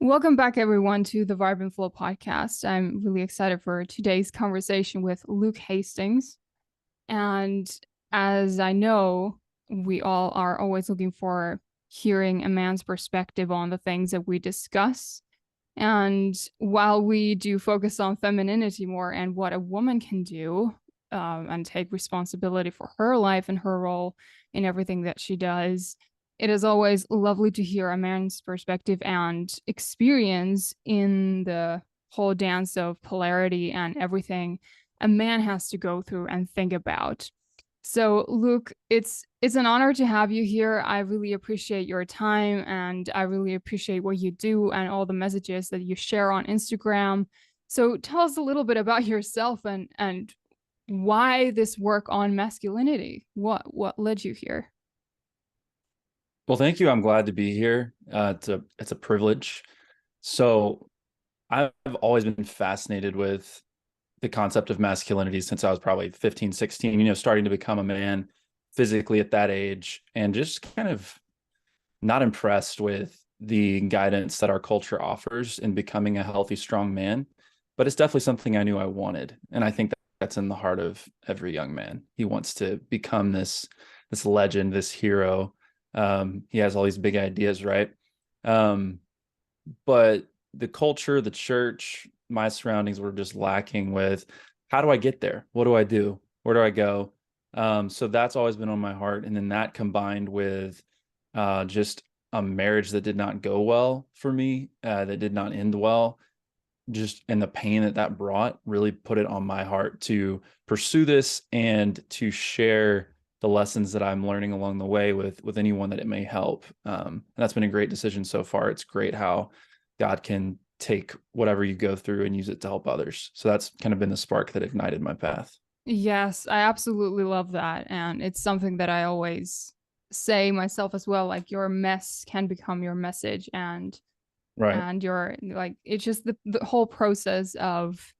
Welcome back, everyone, to the Vibe and Flow podcast. I'm really excited for today's conversation with Luke Hastings. And as I know, we all are always looking for hearing a man's perspective on the things that we discuss. And while we do focus on femininity more and what a woman can do, and take responsibility for her life and her role in everything that she does, it is always lovely to hear a man's perspective and experience in the whole dance of polarity and everything a man has to go through and think about. So, Luke, it's an honor to have you here. I really appreciate your time and I really appreciate what you do and all the messages that you share on Instagram. So, tell us a little bit about yourself and why this work on masculinity. What led you here? Well, thank you. I'm glad to be here. It's a privilege. So I've always been fascinated with the concept of masculinity since I was probably 15, 16, starting to become a man physically at that age and just kind of not impressed with the guidance that our culture offers in becoming a healthy, strong man. But it's definitely something I knew I wanted. And I think that's in the heart of every young man. He wants to become this legend, this hero. He has all these big ideas, right? Um, but the culture, the church, my surroundings were just lacking with how do I get there? What do I do? Where do I go? So that's always been on my heart. And then that combined with just a marriage that did not go well for me, that did not end well, just and the pain that that brought really put it on my heart to pursue this and to share the lessons that I'm learning along the way with anyone that it may help. And that's been a great decision so far. It's great how God can take whatever you go through and use it to help others. So that's kind of been the spark that ignited my path. Yes, I absolutely love that. And it's something that I always say myself as well, like your mess can become your message Right. and your like it's just the whole process of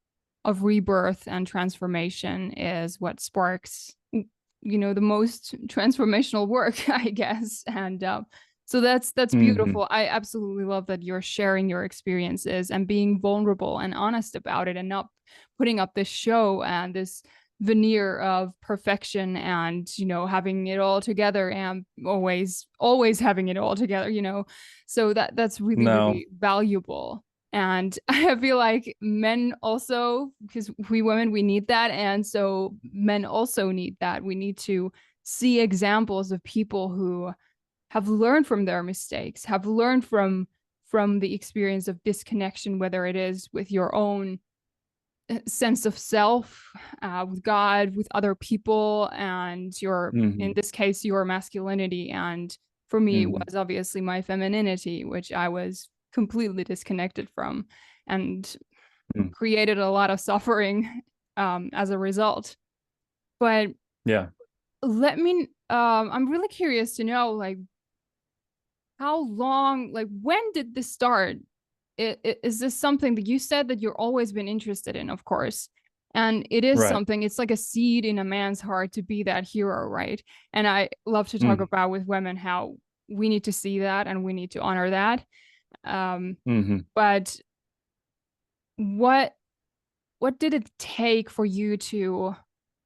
rebirth and transformation is what sparks the most transformational work, I guess. And so that's Hmm. beautiful. I absolutely love that you're sharing your experiences and being vulnerable and honest about it and not putting up this show and this veneer of perfection and having it all together and always having it all together, so that's really No. really valuable. And I feel like men also, because we women, we need that. And so men also need that. We need to see examples of people who have learned from their mistakes, have learned from the experience of disconnection, whether it is with your own sense of self, with God, with other people, and in Hmm. this case, your masculinity. And for me, it Hmm. was obviously my femininity, which I was completely disconnected from and created a lot of suffering as a result. But Yeah. I'm really curious to know, like, how long, like, when did this start? Is this something that you said that you've always been interested in, of course? And it is Right. something, it's like a seed in a man's heart to be that hero, right? And I love to talk Mm. about with women how we need to see that and we need to honor that. Um, Hmm. but what what did it take for you to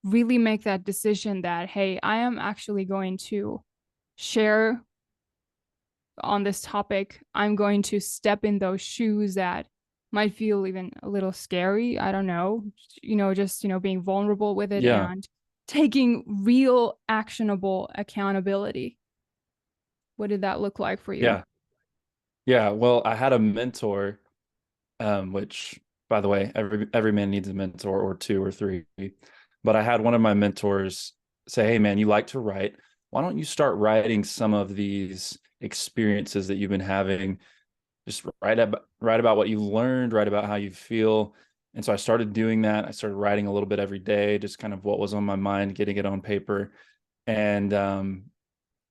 really make that decision that, hey, I am actually going to share on this topic? I'm going to step in those shoes that might feel even a little scary. I don't know, just, being vulnerable with it Yeah. and taking real actionable accountability. What did that look like for you? Yeah. Yeah. Well, I had a mentor, which by the way, every man needs a mentor or two or three. But I had one of my mentors say, "Hey man, you like to write. Why don't you start writing some of these experiences that you've been having? Just write about what you learned, write about how you feel." And so I started doing that. I started writing a little bit every day, just kind of what was on my mind, getting it on paper. And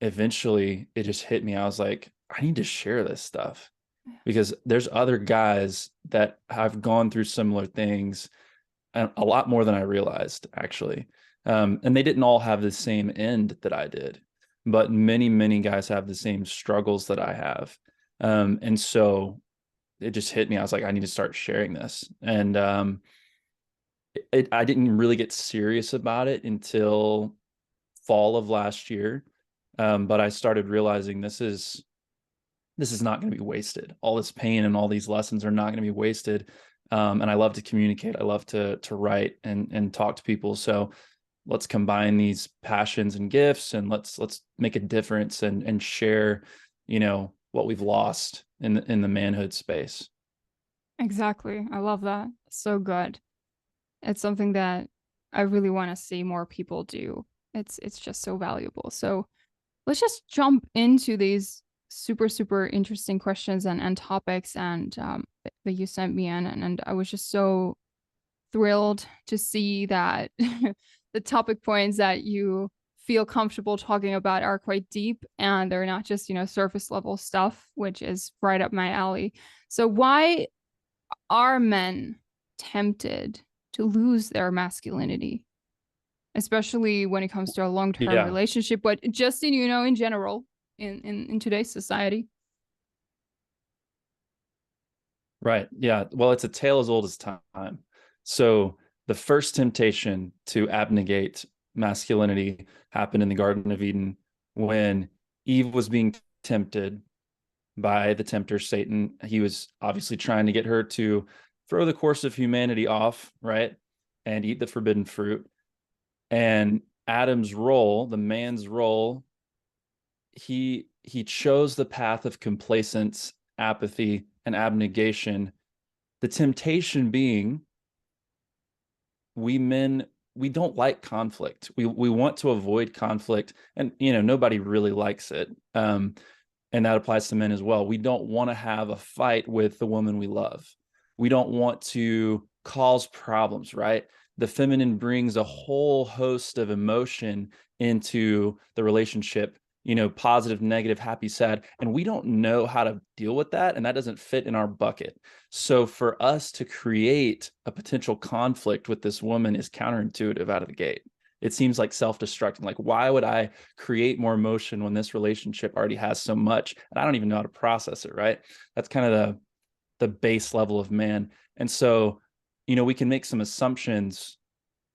eventually it just hit me. I was like, I need to share this stuff because there's other guys that have gone through similar things and a lot more than I realized, actually. And they didn't all have the same end that I did, but many, many guys have the same struggles that I have. And so it just hit me. I was like, I need to start sharing this. And I didn't really get serious about it until fall of last year. But I started realizing this is not going to be wasted. All this pain and all these lessons are not going to be wasted. And I love to communicate. I love to write and talk to people. So let's combine these passions and gifts, and let's make a difference and share, what we've lost in the manhood space. Exactly. I love that. So good. It's something that I really want to see more people do. It's just so valuable. So let's just jump into these super, super interesting questions and topics and that you sent me in. And I was just so thrilled to see that the topic points that you feel comfortable talking about are quite deep and they're not just, surface level stuff, which is right up my alley. So why are men tempted to lose their masculinity, especially when it comes to a long-term Yeah, relationship, but just in general in today's society? right. Yeah. Well, it's a tale as old as time. So the first temptation to abnegate masculinity happened in the Garden of Eden when Eve was being tempted by the tempter Satan. He was obviously trying to get her to throw the course of humanity off, right? And eat the forbidden fruit. And Adam's role, the man's role, he chose the path of complacence, apathy, and abnegation. The temptation being we men, we don't like conflict. We want to avoid conflict, and nobody really likes it. And that applies to men as well. We don't want to have a fight with the woman we love. We don't want to cause problems, right? The feminine brings a whole host of emotion into the relationship, positive, negative, happy, sad, and we don't know how to deal with that, and that doesn't fit in our bucket. So for us to create a potential conflict with this woman is counterintuitive out of the gate. It seems like self-destructing. Like, why would I create more emotion when this relationship already has so much and I don't even know how to process it, right? That's kind of the base level of man. And so, we can make some assumptions.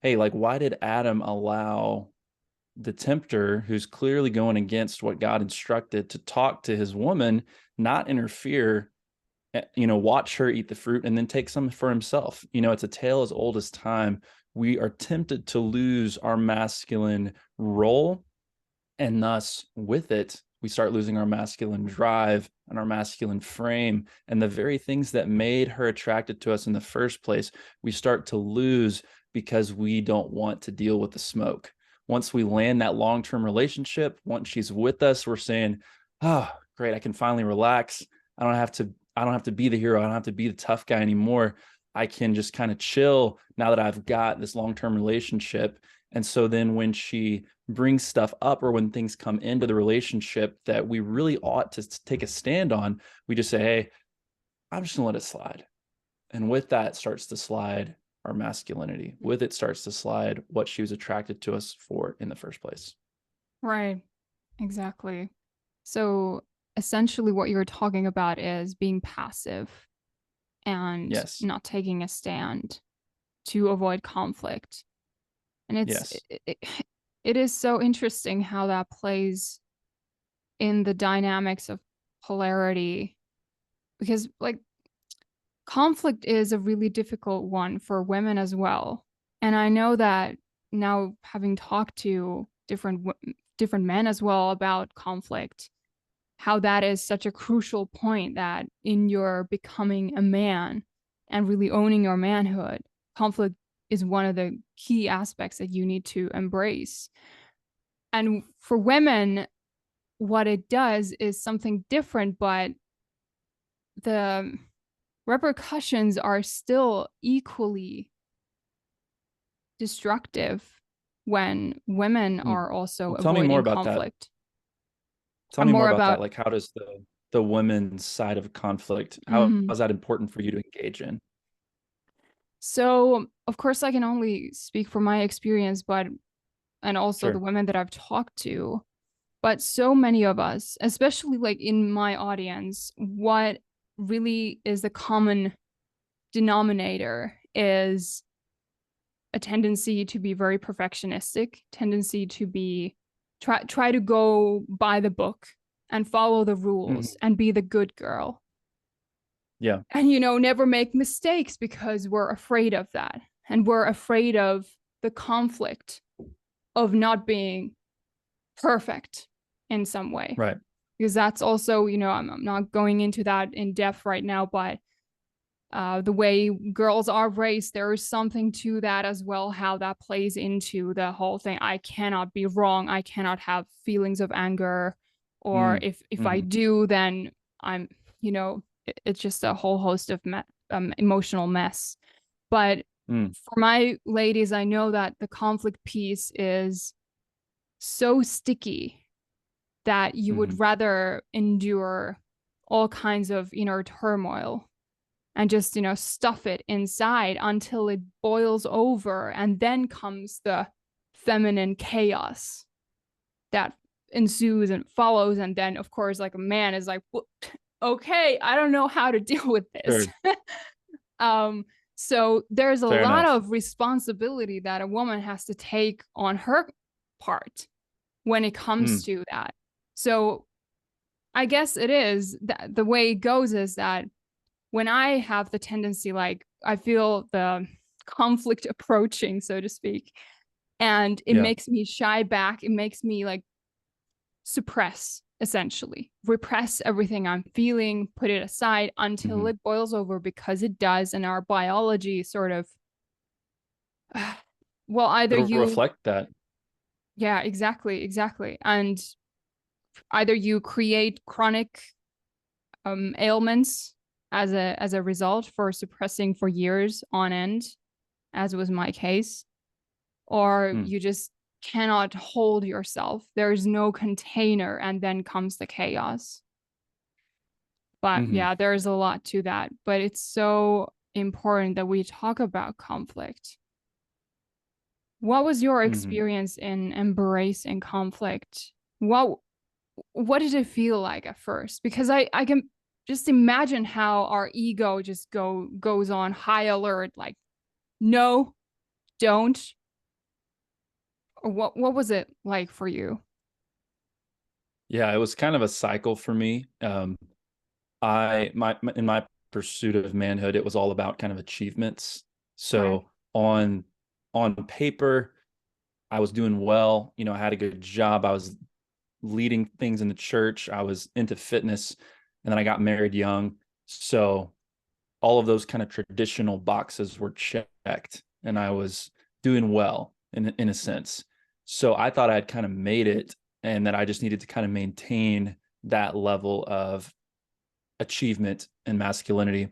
Hey, like, why did Adam allow the tempter, who's clearly going against what God instructed, to talk to his woman, not interfere, watch her eat the fruit and then take some for himself? It's a tale as old as time. We are tempted to lose our masculine role, and thus with it we start losing our masculine drive and our masculine frame, and the very things that made her attracted to us in the first place we start to lose because we don't want to deal with the smoke. Once we land that long-term relationship, once she's with us, we're saying, oh great, I can finally relax. I don't have to be the hero. I don't have to be the tough guy anymore. I can just kind of chill now that I've got this long-term relationship. And so then when she brings stuff up, or when things come into the relationship that we really ought to take a stand on, we just say, hey, I'm just gonna let it slide. And with that starts to slide our masculinity. With it starts to slide what she was attracted to us for in the first place. Right. Exactly. So essentially what you're talking about is being passive and Yes. not taking a stand to avoid conflict. And Yes. it is so interesting how that plays in the dynamics of polarity, because like conflict is a really difficult one for women as well. And I know that now, having talked to different men as well about conflict, how that is such a crucial point, that in your becoming a man and really owning your manhood, conflict is one of the key aspects that you need to embrace. And for women, what it does is something different, but the repercussions are still equally destructive when women Hmm. are also Well, tell me more avoiding about that. conflict. Tell I'm me more more about that. about Like, how does the women's side of conflict, how mhm. is that important for you to engage in? So, of course, I can only speak from my experience, but and also the Sure. women that I've talked to. But so many of us, especially like in my audience, what really is the common denominator is a tendency to be very perfectionistic, tendency to be try to go by the book and follow the rules Mhm. and be the good girl. Yeah. And never make mistakes because we're afraid of that. And we're afraid of the conflict of not being perfect in some way. Right. Because that's also, I'm not going into that in depth right now, but the way girls are raised, there is something to that as well, how that plays into the whole thing. I cannot be wrong. I cannot have feelings of anger. Or Mm. if I Hmm. do, then I'm, it's just a whole host of emotional mess. But Mm. for my ladies, I know that the conflict piece is so sticky that you Hmm. would rather endure all kinds of inner turmoil and just, stuff it inside until it boils over. And then comes the feminine chaos that ensues and follows. And then, of course, like a man is like, well, okay, I don't know how to deal with this. Sure. um, so there's a Fair lot enough. of responsibility that a woman has to take on her part when it comes Mm. to that. So I guess it is that the way it goes is that when I have the tendency, like I feel the conflict approaching, so to speak, and it Yeah. makes me shy back, it makes me like suppress, essentially, repress everything I'm feeling, put it aside until Hmm. it boils over because it does. And our biology sort of, well, either It'll you, reflect that. yeah, exactly, exactly. And either you create chronic ailments as a result for suppressing for years on end, as was my case, or Mm. you just cannot hold yourself. There is no container, and then comes the chaos. But Hmm. yeah, there's a lot to that. But it's so important that we talk about conflict. What was your Hmm. experience in embracing conflict? What did it feel like at first? Because I can just imagine how our ego just goes on high alert, like no, don't. Or what was it like for you? Yeah, it was kind of a cycle for me. In my pursuit of manhood, it was all about kind of achievements. Right. So on paper, I was doing well. I had a good job. I was leading things in the church. I was into fitness, and then I got married young. So all of those kind of traditional boxes were checked, and I was doing well in a sense. So I thought I'd kind of made it, and that I just needed to kind of maintain that level of achievement and masculinity.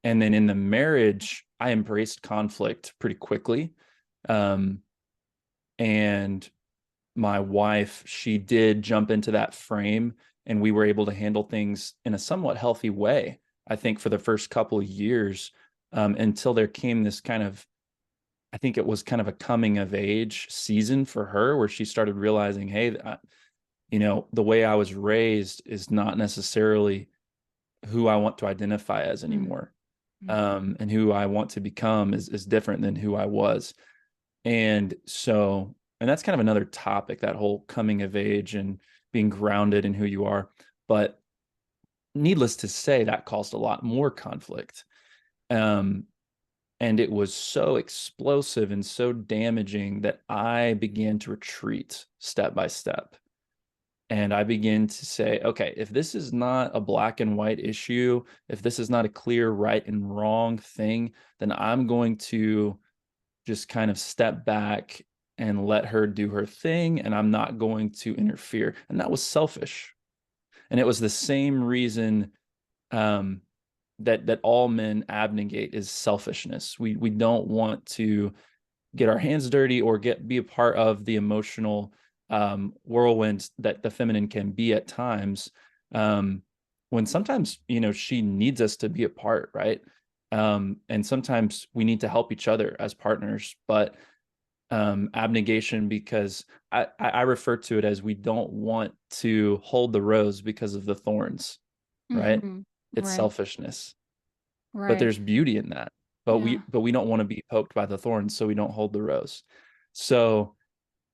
And then in the marriage, I embraced conflict pretty quickly. Um, and my wife, she did jump into that frame, and we were able to handle things in a somewhat healthy way, I think, for the first couple of years, until there came this kind of, I think it was kind of a coming of age season for her where she started realizing, hey, the way I was raised is not necessarily who I want to identify as anymore. And who I want to become is different than who I was. And so, and that's kind of another topic, that whole coming of age and being grounded in who you are. But needless to say, that caused a lot more conflict. Um, and it was so explosive and so damaging that I began to retreat step by step. And I began to say, okay, if this is not a black and white issue, if this is not a clear right and wrong thing, then I'm going to just kind of step back and let her do her thing, and I'm not going to interfere. And that was selfish. And it was the same reason, um, that all men abnegate, is selfishness. We don't want to get our hands dirty or be a part of the emotional, whirlwind that the feminine can be at times. Um, when sometimes, she needs us to be a part, right? And sometimes we need to help each other as partners, but abnegation, because I refer to it as, we don't want to hold the rose because of the thorns, right? Mm-hmm. It's Right. selfishness. But Right. there's beauty in that. Yeah. But we don't want to be poked by the thorns, so we don't hold the rose. So,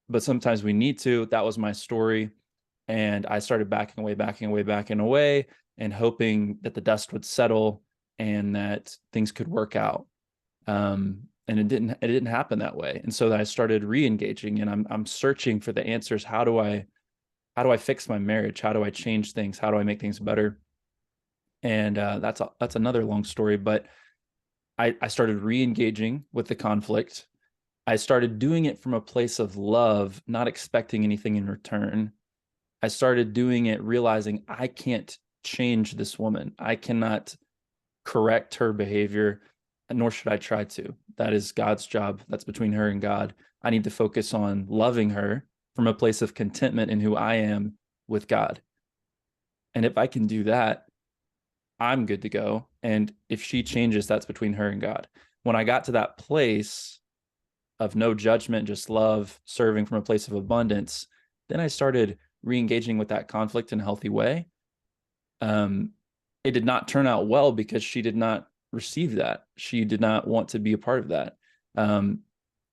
but sometimes we need to. That was my story. And I started backing away, backing away, and hoping that the dust would settle and that things could work out. And it didn't happen that way. And so I started re-engaging, and I'm searching for the answers. How do I fix my marriage? How do I change things? How do I make things better? And that's another long story, but I started re-engaging with the conflict. I started doing it from a place of love, not expecting anything in return. I started doing it realizing I can't change this woman. I cannot correct her behavior, nor should I try to. That is God's job. That's between her and God. I need to focus on loving her from a place of contentment in who I am with God. And if I can do that, I'm good to go. And if she changes, that's between her and God. When I got to that place of no judgment, just love, serving from a place of abundance, then I started re-engaging with that conflict in a healthy way. Um, it did not turn out well because she did not receive that. She did not want to be a part of that. Um,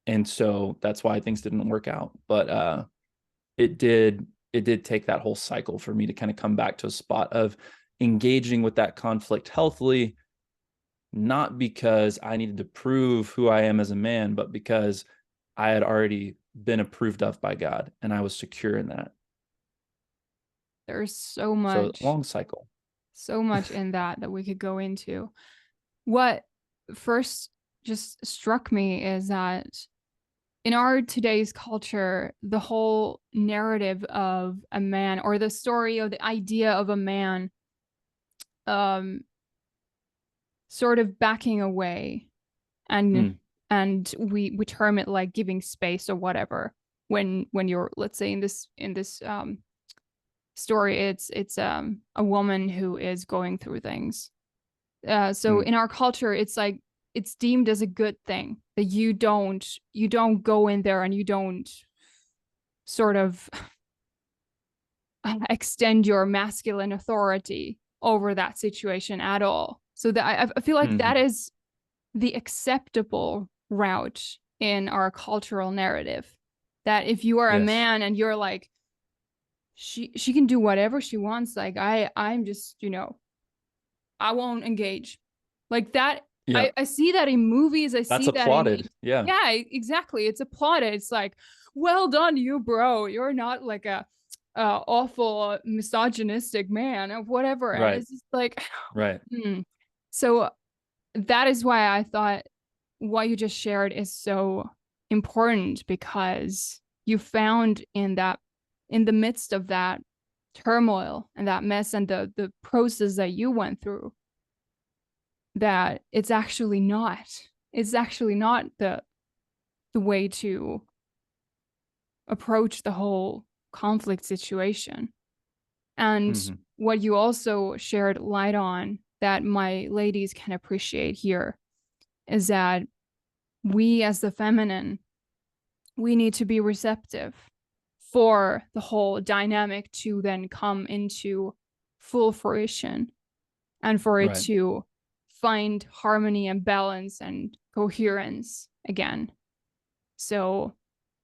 and so that's why things didn't work out. But it did take that whole cycle for me to kind of come back to a spot of engaging with that conflict healthily, not because I needed to prove who I am as a man, but because I had already been approved of by God and I was secure in that. There's So long cycle. so much in that we could go into. What first just struck me is that in our today's culture, the whole narrative of a man or the story or the idea of a man um sort of backing away and Mm, we term it like giving space or whatever when you're, let's say, in this story, it's a woman who is going through things. So mm, in our culture, it's like it's deemed as a good thing that you don't go in there and you don't sort of extend your masculine authority over that situation at all. So that I feel like that mm-hmm. is the acceptable route in our cultural narrative. That if you are a Yes. man and you're like, she can do whatever she wants, like I'm just, I won't engage. Like that, Yeah. I see that in movies. I That's see that applauded. Yeah. yeah, exactly. It's applauded. It's like, well done, you bro. You're not like a awful misogynistic man or whatever. And Right. it's just like, Right. hmm. So that is why I thought what you just shared is so important, because you found in the midst of that turmoil and that mess and the process that you went through, that it's actually not the way to approach the whole conflict situation. And Mm-hmm. what you also shared light on that my ladies can appreciate here is that we as the feminine, we need to be receptive for the whole dynamic to then come into full fruition and for it Right. to find harmony and balance and coherence again. So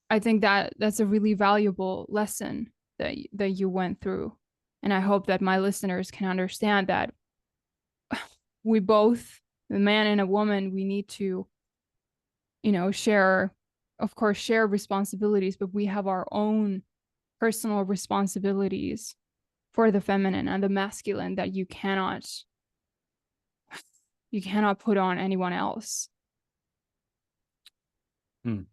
I think that that's a really valuable lesson that you went through. And I hope that my listeners can understand that we both, the man and a woman, we need to, share, of course, share responsibilities, but we have our own personal responsibilities for the feminine and the masculine that you cannot put on anyone else. Mm.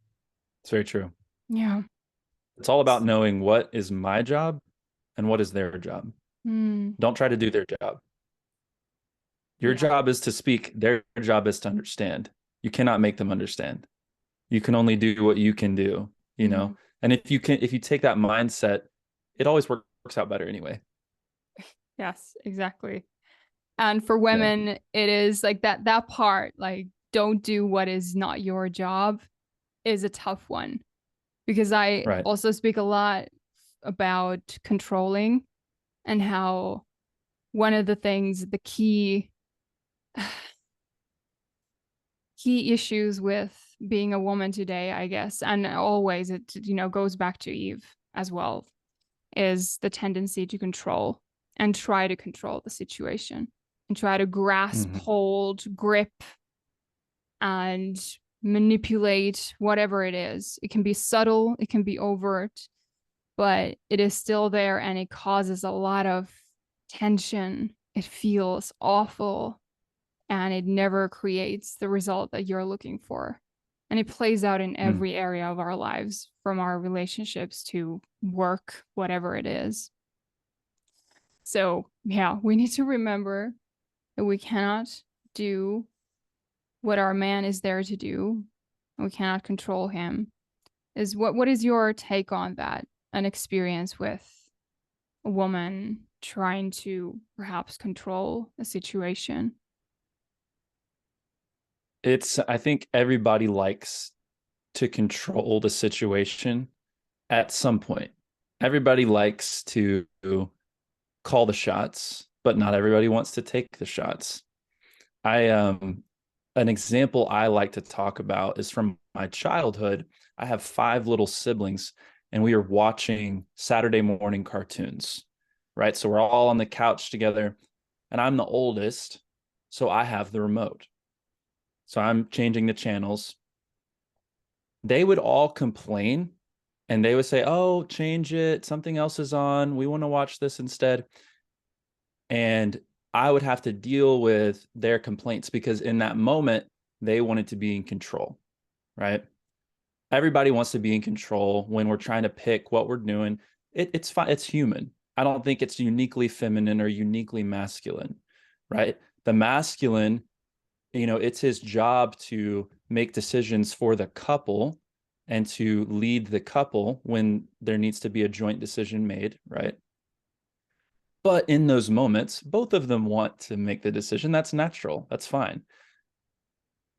It's very true. Yeah. It's all about knowing what is my job and what is their job. Mm, Don't try to do their job. Your yeah. job is to speak, their job is to understand. You cannot make them understand. You can only do what you can do, you Mm, know? And if you take that mindset, it always works out better anyway. yes, exactly. And for Yeah. women, it is like that part, like don't do what is not your job, is a tough one, because I Right. also speak a lot about controlling and how one of the things, the key issues with being a woman today, I guess, and always it, goes back to Eve as well, is the tendency to control and try to control the situation and try to grasp, Mhm. hold, grip, and manipulate whatever it is. It can be subtle, it can be overt, but it is still there and it causes a lot of tension. It feels awful and it never creates the result that you're looking for. And it plays out in Mm. every area of our lives, from our relationships to work, whatever it is. So, yeah, we need to remember that we cannot do what our man is there to do. We cannot control him. What is your take on that? An experience with a woman trying to perhaps control a situation? I think everybody likes to control the situation at some point. Everybody likes to call the shots, but not everybody wants to take the shots. I An example I like to talk about is from my childhood. I have 5 little siblings, and we are watching Saturday morning cartoons, right? So we're all on the couch together, and I'm the oldest, so I have the remote. So I'm changing the channels. They would all complain and they would say, "Oh, change it. Something else is on. We want to watch this instead." And I would have to deal with their complaints because in that moment, they wanted to be in control, right? Everybody wants to be in control when we're trying to pick what we're doing. It's fine. It's human. I don't think it's uniquely feminine or uniquely masculine, right? The masculine, it's his job to make decisions for the couple and to lead the couple when there needs to be a joint decision made, right? But in those moments, both of them want to make the decision. That's natural. That's fine.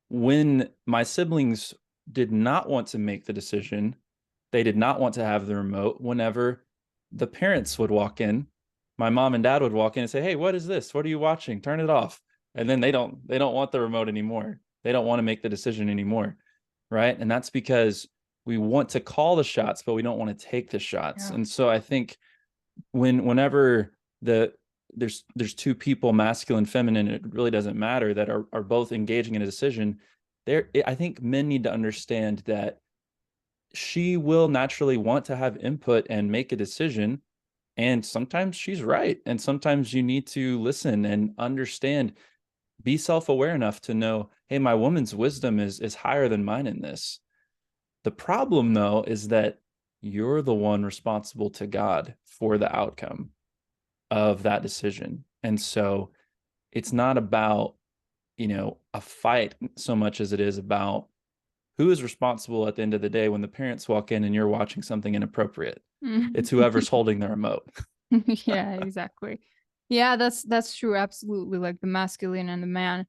When my siblings did not want to make the decision, they did not want to have the remote. Whenever the parents would walk in, my mom and dad would walk in and say, "Hey, what is this? What are you watching? Turn it off." And then they don't want the remote anymore. They don't want to make the decision anymore, right? And that's because we want to call the shots, but we don't want to take the shots. Yeah. And so I think whenever there's two people, masculine, feminine, it really doesn't matter, that are both engaging in a decision. I think men need to understand that she will naturally want to have input and make a decision, and sometimes she's right, and sometimes you need to listen and understand, be self-aware enough to know, hey, my woman's wisdom is higher than mine in this. The problem, though, is that you're the one responsible to God for the outcome of that decision. And so it's not about, a fight so much as it is about who is responsible at the end of the day when the parents walk in and you're watching something inappropriate. It's whoever's holding the remote. Yeah, exactly. Yeah, that's true. Absolutely. Like the masculine and the man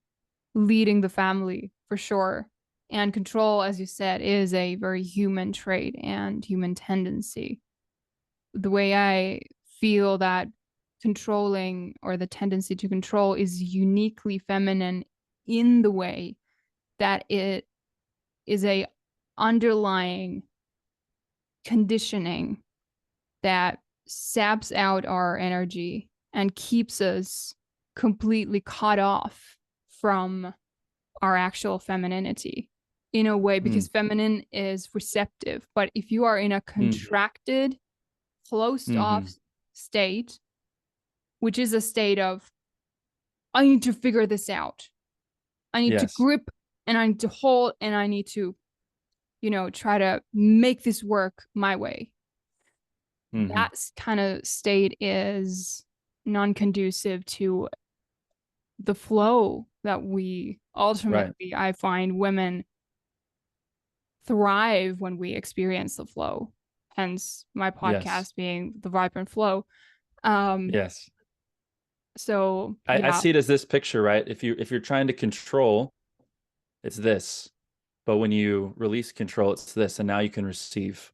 leading the family for sure. And control, as you said, is a very human trait and human tendency. The way I feel that controlling, or the tendency to control, is uniquely feminine in the way that it is a underlying conditioning that saps out our energy and keeps us completely cut off from our actual femininity in a way, because Mm, feminine is receptive. But if you are in a mm, contracted, closed off mm-hmm. state, which is a state of, I need to figure this out, I need to Yes. grip, and I need to hold, and I need to, try to make this work my way. Mm-hmm. That kind of state is non-conducive to the flow that we Right. ultimately, I find, women thrive when we experience the flow. Hence my Yes. podcast being the Vibrant Flow. Um, Yes. so I yeah. see it as this picture, right? If you're trying to control, it's this. But when you release control, it's this, and now you can receive.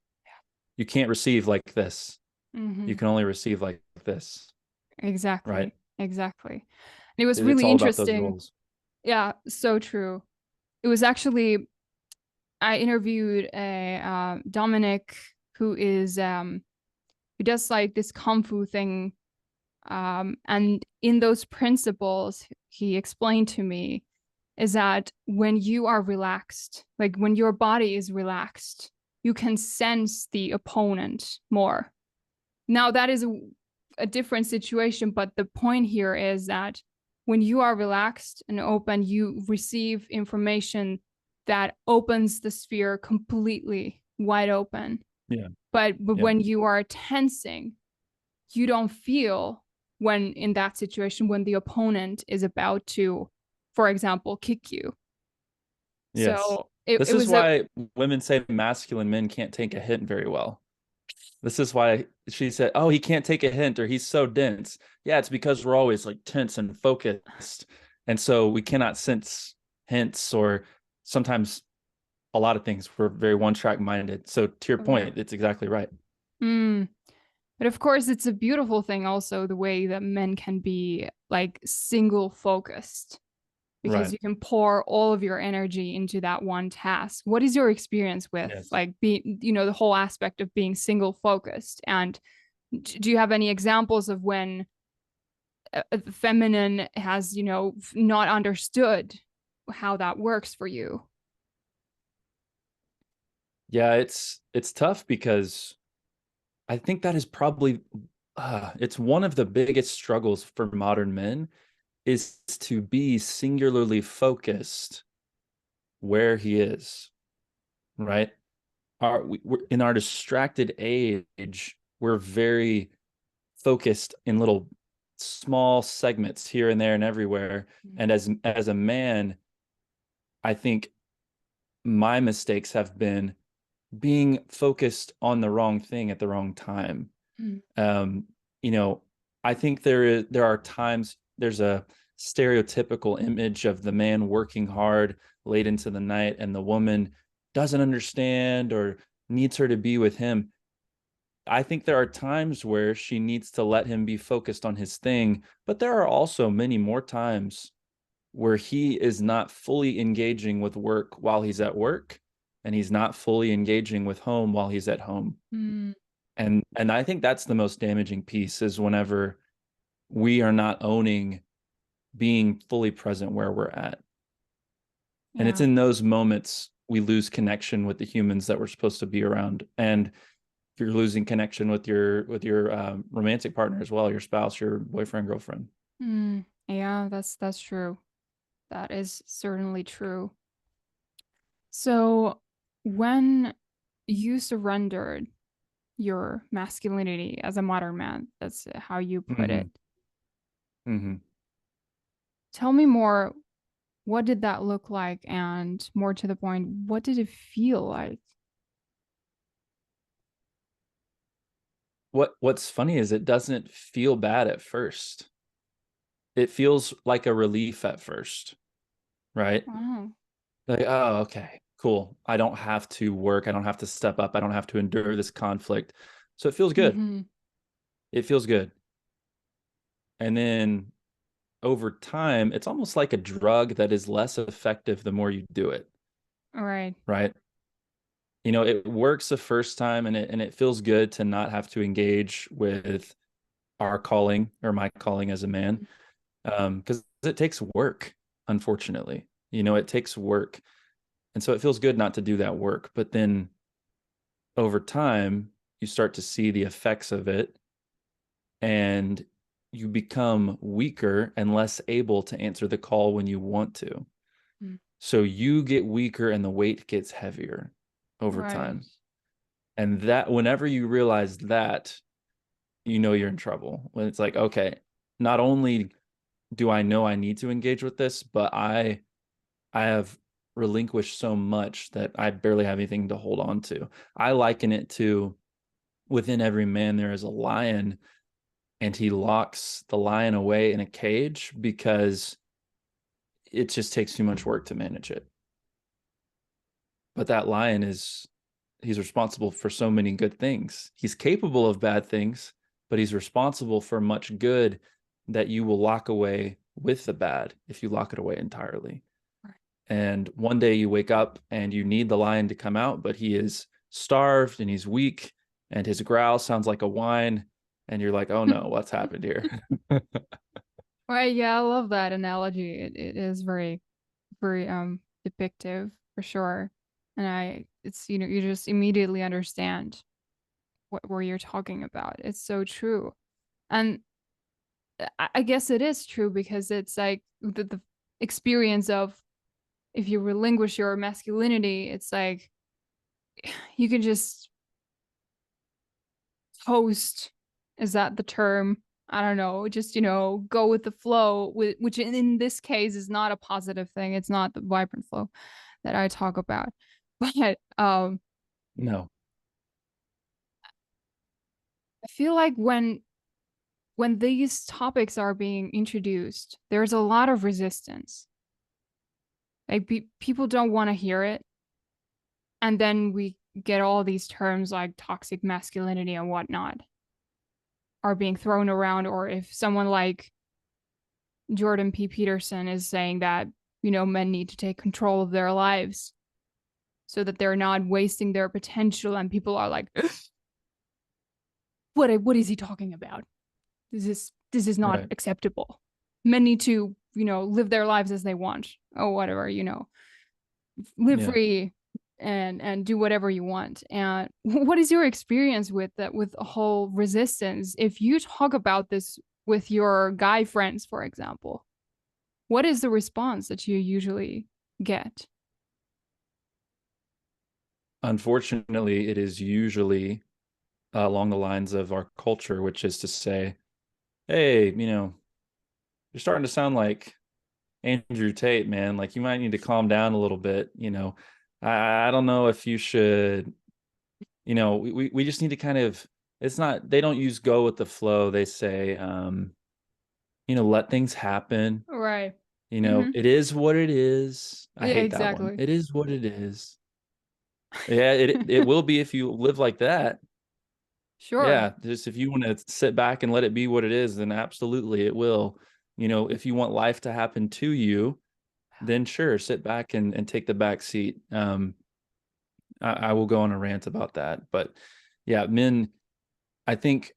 You can't receive like this. You Mm-hmm. can only receive like this, right? Exactly. exactly. And it was It's really all about those interesting. roles. Yeah, so true. It was actually, I interviewed a Dominic who is who does like this kung fu thing, and in those principles he explained to me is that when you are relaxed, like when your body is relaxed, you can sense the opponent more. Now that is a different situation, but the point here is that when you are relaxed and open, you receive information that opens the sphere completely wide open. Yeah. But Yeah. when you are tensing, you don't feel, when in that situation, when the opponent is about to, for example, kick you. Yes. So it, This it is was a why women say masculine men can't take a hint very well. This is why she said, "Oh, he can't take a hint or he's so dense." Yeah, it's because we're always like tense and focused. And so we cannot sense hints or sometimes a lot of things. We're very one-track minded. So to your right. point, it's exactly right. Mm. But of course, it's a beautiful thing also the way that men can be like single focused, because Right. you can pour all of your energy into that one task. What is your experience with Yes. like being, the whole aspect of being single focused? And do you have any examples of when a feminine has, not understood how that works for you? Yeah, it's tough because I think that is probably it's one of the biggest struggles for modern men is to be singularly focused where he is, right? We're, in our distracted age, we're very focused in little small segments here and there and everywhere. And as a man, I think my mistakes have been being focused on the wrong thing at the wrong time. Mm-hmm. Um, you know, I think there are times there's a stereotypical image of the man working hard late into the night and the woman doesn't understand or needs her to be with him. I think there are times where she needs to let him be focused on his thing, but there are also many more times where he is not fully engaging with work while he's at work and he's not fully engaging with home while he's at home. Mm-hmm. And I think that's the most damaging piece is whenever we are not owning being fully present where we're at. And it's Yeah. in those moments we lose connection with the humans that we're supposed to be around. And you're losing connection with your romantic partner as well, your spouse, your boyfriend, girlfriend. Yeah, that's true. That is certainly true. So when you surrendered your masculinity as a modern man, that's how you put Mm-hmm. it. Mm-hmm. Tell me more. What did that look like? And more to the point, what did it feel like? What's funny is it doesn't feel bad at first. It feels like a relief at first, right? Oh. Like, oh, okay, cool. I don't have to work. I don't have to step up. I don't have to endure this conflict. So it feels good. Mm-hmm. It feels good. And then over time, it's almost like a drug that is less effective the more you do it, All right. right? It works the first time and it feels good to not have to engage with our calling or my calling as a man. Because it takes work, unfortunately. It takes work. And so it feels good not to do that work. But then over time, you start to see the effects of it and you become weaker and less able to answer the call when you want to. Mm. So you get weaker and the weight gets heavier over Right. time. And that whenever you realize that, you're in trouble. When it's like, okay, not only do I know I need to engage with this, but I have relinquished so much that I barely have anything to hold on to. I liken it to within every man there is a lion and he locks the lion away in a cage because it just takes too much work to manage it. But that lion he's responsible for so many good things. He's capable of bad things, but he's responsible for much good that you will lock away with the bad if you lock it away entirely. Right. And one day you wake up and you need the lion to come out, but he is starved and he's weak and his growl sounds like a whine. And you're like, oh no, what's happened here? Right, yeah, I love that analogy. It is very, very depictive for sure. And it's you just immediately understand where you're talking about. It's so true. And I guess it is true because it's like the experience of if you relinquish your masculinity, it's like you can just host. Is that the term? I don't know. Just go with the flow, which in this case is not a positive thing. It's not the vibrant flow that I talk about. But No. I feel like when these topics are being introduced, there's a lot of resistance. Like people don't want to hear it, and then we get all these terms like toxic masculinity and whatnot are being thrown around. Or if someone like Jordan P. Peterson is saying that men need to take control of their lives so that they're not wasting their potential, and people are like, what is he talking about? This is not Right. acceptable. Men need to live their lives as they want, or whatever, live Yeah. free and do whatever you want. And what is your experience with that, with a whole resistance? If you talk about this with your guy friends, for example, what is the response that you usually get? Unfortunately, it is usually along the lines of our culture, which is to say, hey, you're starting to sound like Andrew Tate, man. Like you might need to calm down a little bit. I don't know if you should, we just need to kind of, it's not, they don't use go with the flow. They say, let things happen. Right. Mm-hmm. It is what it is. I Yeah, hate that one. exactly. It is what it is. Yeah, it will be if you live like that. Sure. Yeah, just if you want to sit back and let it be what it is, then absolutely it will. If you want life to happen to you, then sure, sit back and take the back seat. I will go on a rant about that. But yeah, men, I think,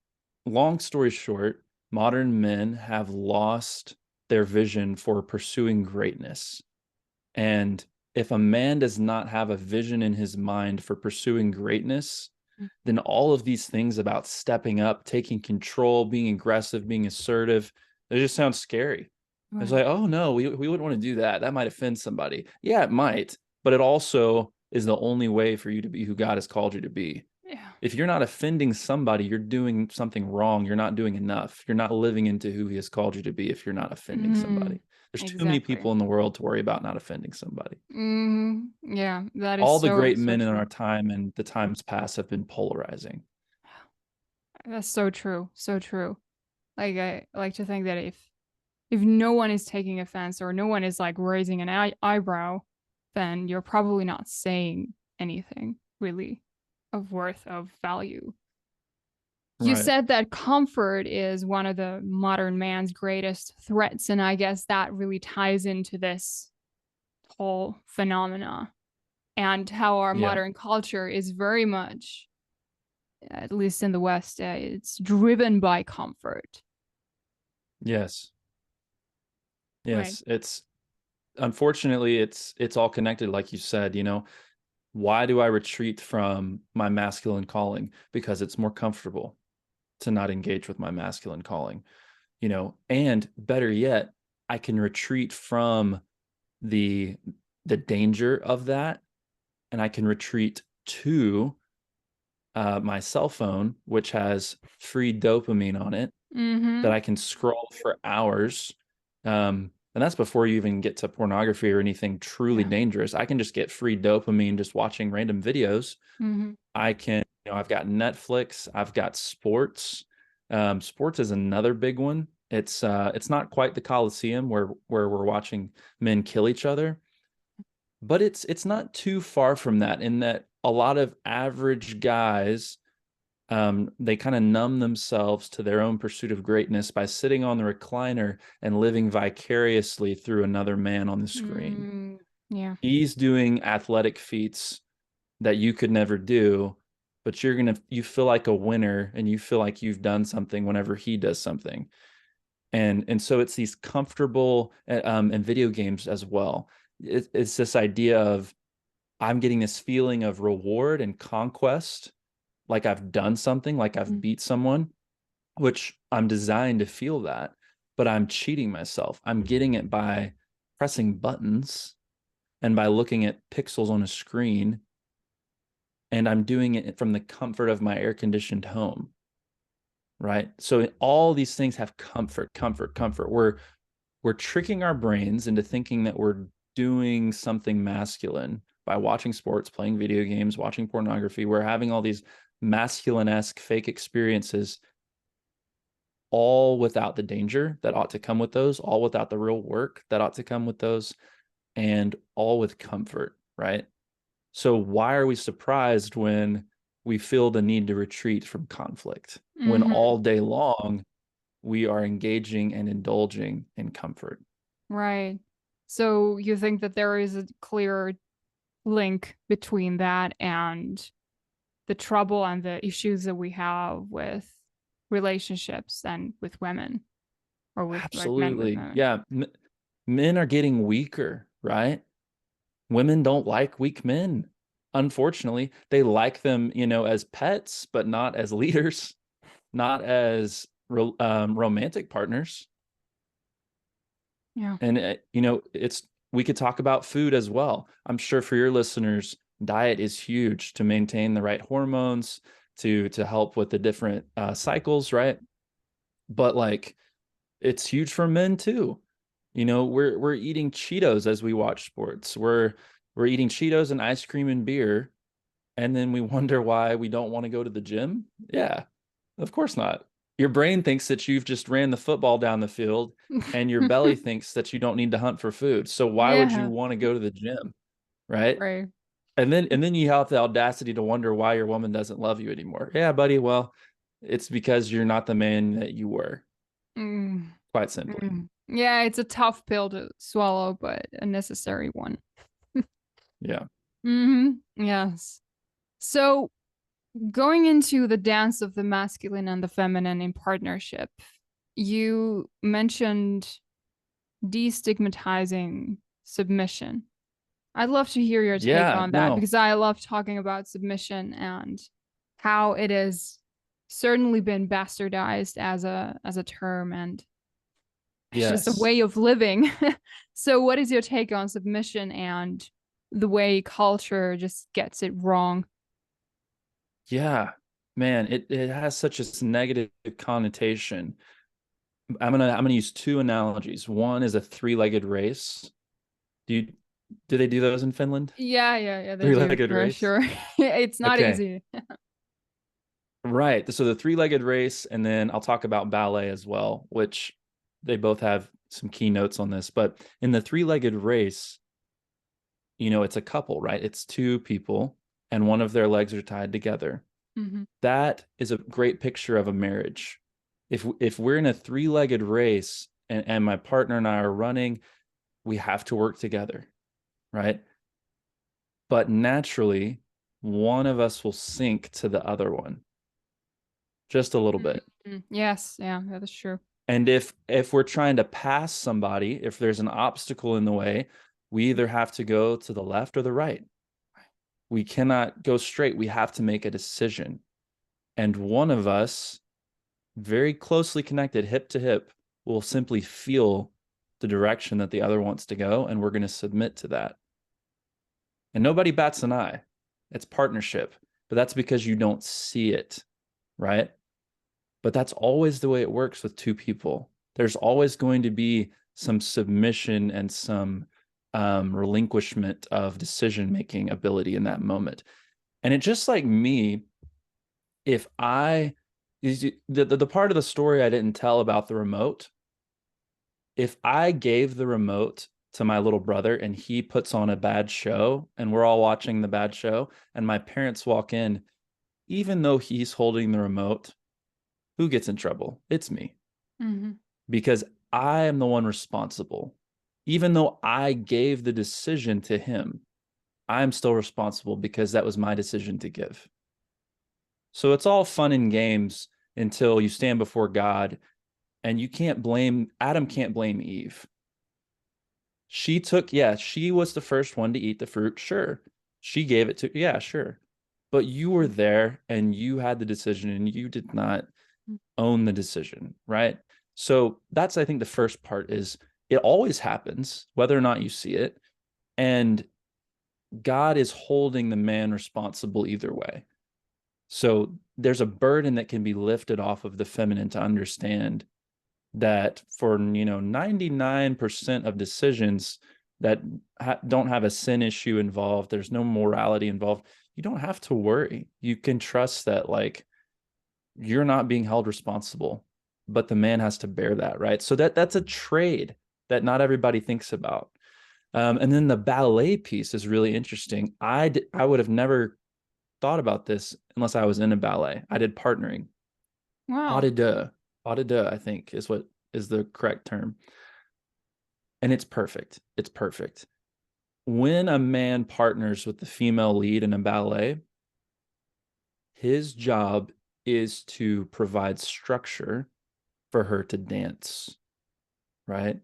long story short, modern men have lost their vision for pursuing greatness. And if a man does not have a vision in his mind for pursuing greatness, then all of these things about stepping up, taking control, being aggressive, being assertive, they just sound scary. It's Right. like, oh no, we wouldn't want to do that. That might offend somebody. Yeah, it might, but it also is the only way for you to be who God has called you to be. Yeah. If you're not offending somebody, you're doing something wrong. You're not doing enough. You're not living into who he has called you to be if you're not offending Mm, somebody. There's too many exactly. people in the world to worry about not offending somebody. Yeah, that is All the so great so men in true. our time and the times past have been polarizing. That's so true. So true. Like I like to think that if no one is taking offense or no one is like raising an eyebrow, then you're probably not saying anything really of worth, of value. You Right. said that comfort is one of the modern man's greatest threats, and I guess that really ties into this whole phenomena and how our Yeah. modern culture is very much, at least in the West, it's driven by comfort. Yes. Right. Yes. It's unfortunately it's all connected, like you said, why do I retreat from my masculine calling? Because it's more comfortable to not engage with my masculine calling, and better yet, I can retreat from the the danger of that, and I can retreat to my cell phone, which has free dopamine on it that Mm-hmm. I can scroll for hours. And that's before you even get to pornography or anything truly Yeah. dangerous. I can just get free dopamine just watching random videos. Mm-hmm. I can, I've got Netflix, I've got sports. Sports is another big one. It's not quite the Coliseum where we're watching men kill each other, but it's not too far from that in that a lot of average guys They kind of numb themselves to their own pursuit of greatness by sitting on the recliner and living vicariously through another man on the screen. Mm, yeah. He's doing athletic feats that you could never do, but you feel like a winner and you feel like you've done something whenever he does something. And so it's these comfortable and video games as well. It's this idea of I'm getting this feeling of reward and conquest, like I've done something, like I've Mm. beat someone, which I'm designed to feel that, but I'm cheating myself. I'm getting it by pressing buttons and by looking at pixels on a screen, and I'm doing it from the comfort of my air conditioned home, right? So all these things have comfort, comfort, comfort. We're tricking our brains into thinking that we're doing something masculine by watching sports, playing video games, watching pornography. We're having all these masculine-esque fake experiences, all without the danger that ought to come with those, all without the real work that ought to come with those, and all with comfort, right? So why are we surprised when we feel the need to retreat from conflict, when Hmm. all day long we are engaging and indulging in comfort? Right. So you think that there is a clear link between that and the trouble and the issues that we have with relationships and with women or with like men with Absolutely. women. Yeah. Men are getting weaker, right? Women don't like weak men. Unfortunately, they like them, as pets, but not as leaders, not as romantic partners. Yeah. And it's we could talk about food as well. I'm sure for your listeners, diet is huge to maintain the right hormones, to help with the different cycles, right? But like it's huge for men too. We're eating Cheetos as we watch sports. We're eating Cheetos and ice cream and beer, and then we wonder why we don't want to go to the gym. Yeah, of course not. Your brain thinks that you've just ran the football down the field, and your belly thinks that you don't need to hunt for food. So why would you Yeah. want to go to the gym, right? Right. And then you have the audacity to wonder why your woman doesn't love you anymore. Yeah, buddy, well, it's because you're not the man that you were, Mm, quite simply. mm. Yeah, it's a tough pill to swallow, but a necessary one. Yeah. Yes. So going into the dance of the masculine and the feminine in partnership, you mentioned destigmatizing submission. I'd love to hear your take Yeah, on that no. because I love talking about submission and how it has certainly been bastardized as a term and it's just a Yes. way of living. So what is your take on submission and the way culture just gets it wrong? Yeah. Man, it has such a negative connotation. I'm gonna use two analogies. One is a three-legged race. Do you do they do those in Finland? Yeah, yeah, yeah, they do Three-legged for race? sure. It's not Okay. easy. Right. So the three-legged race, and then I'll talk about ballet as well, which they both have some key notes on this. But in the three-legged race, it's a couple, right? It's two people, and one of their legs are tied together. Hmm. That is a great picture of a marriage. If we're in a three-legged race and my partner and I are running, we have to work together, right? But naturally, one of us will sink to the other one just a little bit. Yes, yeah, that is true. And if we're trying to pass somebody, if there's an obstacle in the way, we either have to go to the left or the right. We cannot go straight. We have to make a decision. And one of us, very closely connected, hip to hip, will simply feel the direction that the other wants to go, and we're going to submit to that. And nobody bats an eye. It's partnership, but that's because you don't see it, right? But that's always the way it works with two people. There's always going to be some submission and some relinquishment of decision making ability in that moment. And it just like me, if I the part of the story I didn't tell about the remote, if I gave the remote to my little brother and he puts on a bad show and we're all watching the bad show and my parents walk in, even though he's holding the remote, who gets in trouble? It's me, Mm-hmm. because I am the one responsible. Even though I gave the decision to him, I'm still responsible because that was my decision to give. So it's all fun and games until you stand before God, and you can't blame Adam, can't blame Eve. She took, yeah, she was the first one to eat the fruit. Sure. She gave it to, yeah, sure. But you were there and you had the decision and you did not own the decision, right? So that's, I think, the first part is it always happens, whether or not you see it. And God is holding the man responsible either way. So there's a burden that can be lifted off of the feminine to understand that for 99% of decisions that don't have a sin issue involved, there's no morality involved, you don't have to worry. You can trust that, like, you're not being held responsible, but the man has to bear that, right? So that's a trade that not everybody thinks about. And then the ballet piece is really interesting. I would have never thought about this unless I was in a ballet. I did partnering. Pas Wow. de deux. Pas de deux, I think, is what is the correct term. And it's perfect. It's perfect. When a man partners with the female lead in a ballet, his job is to provide structure for her to dance, right?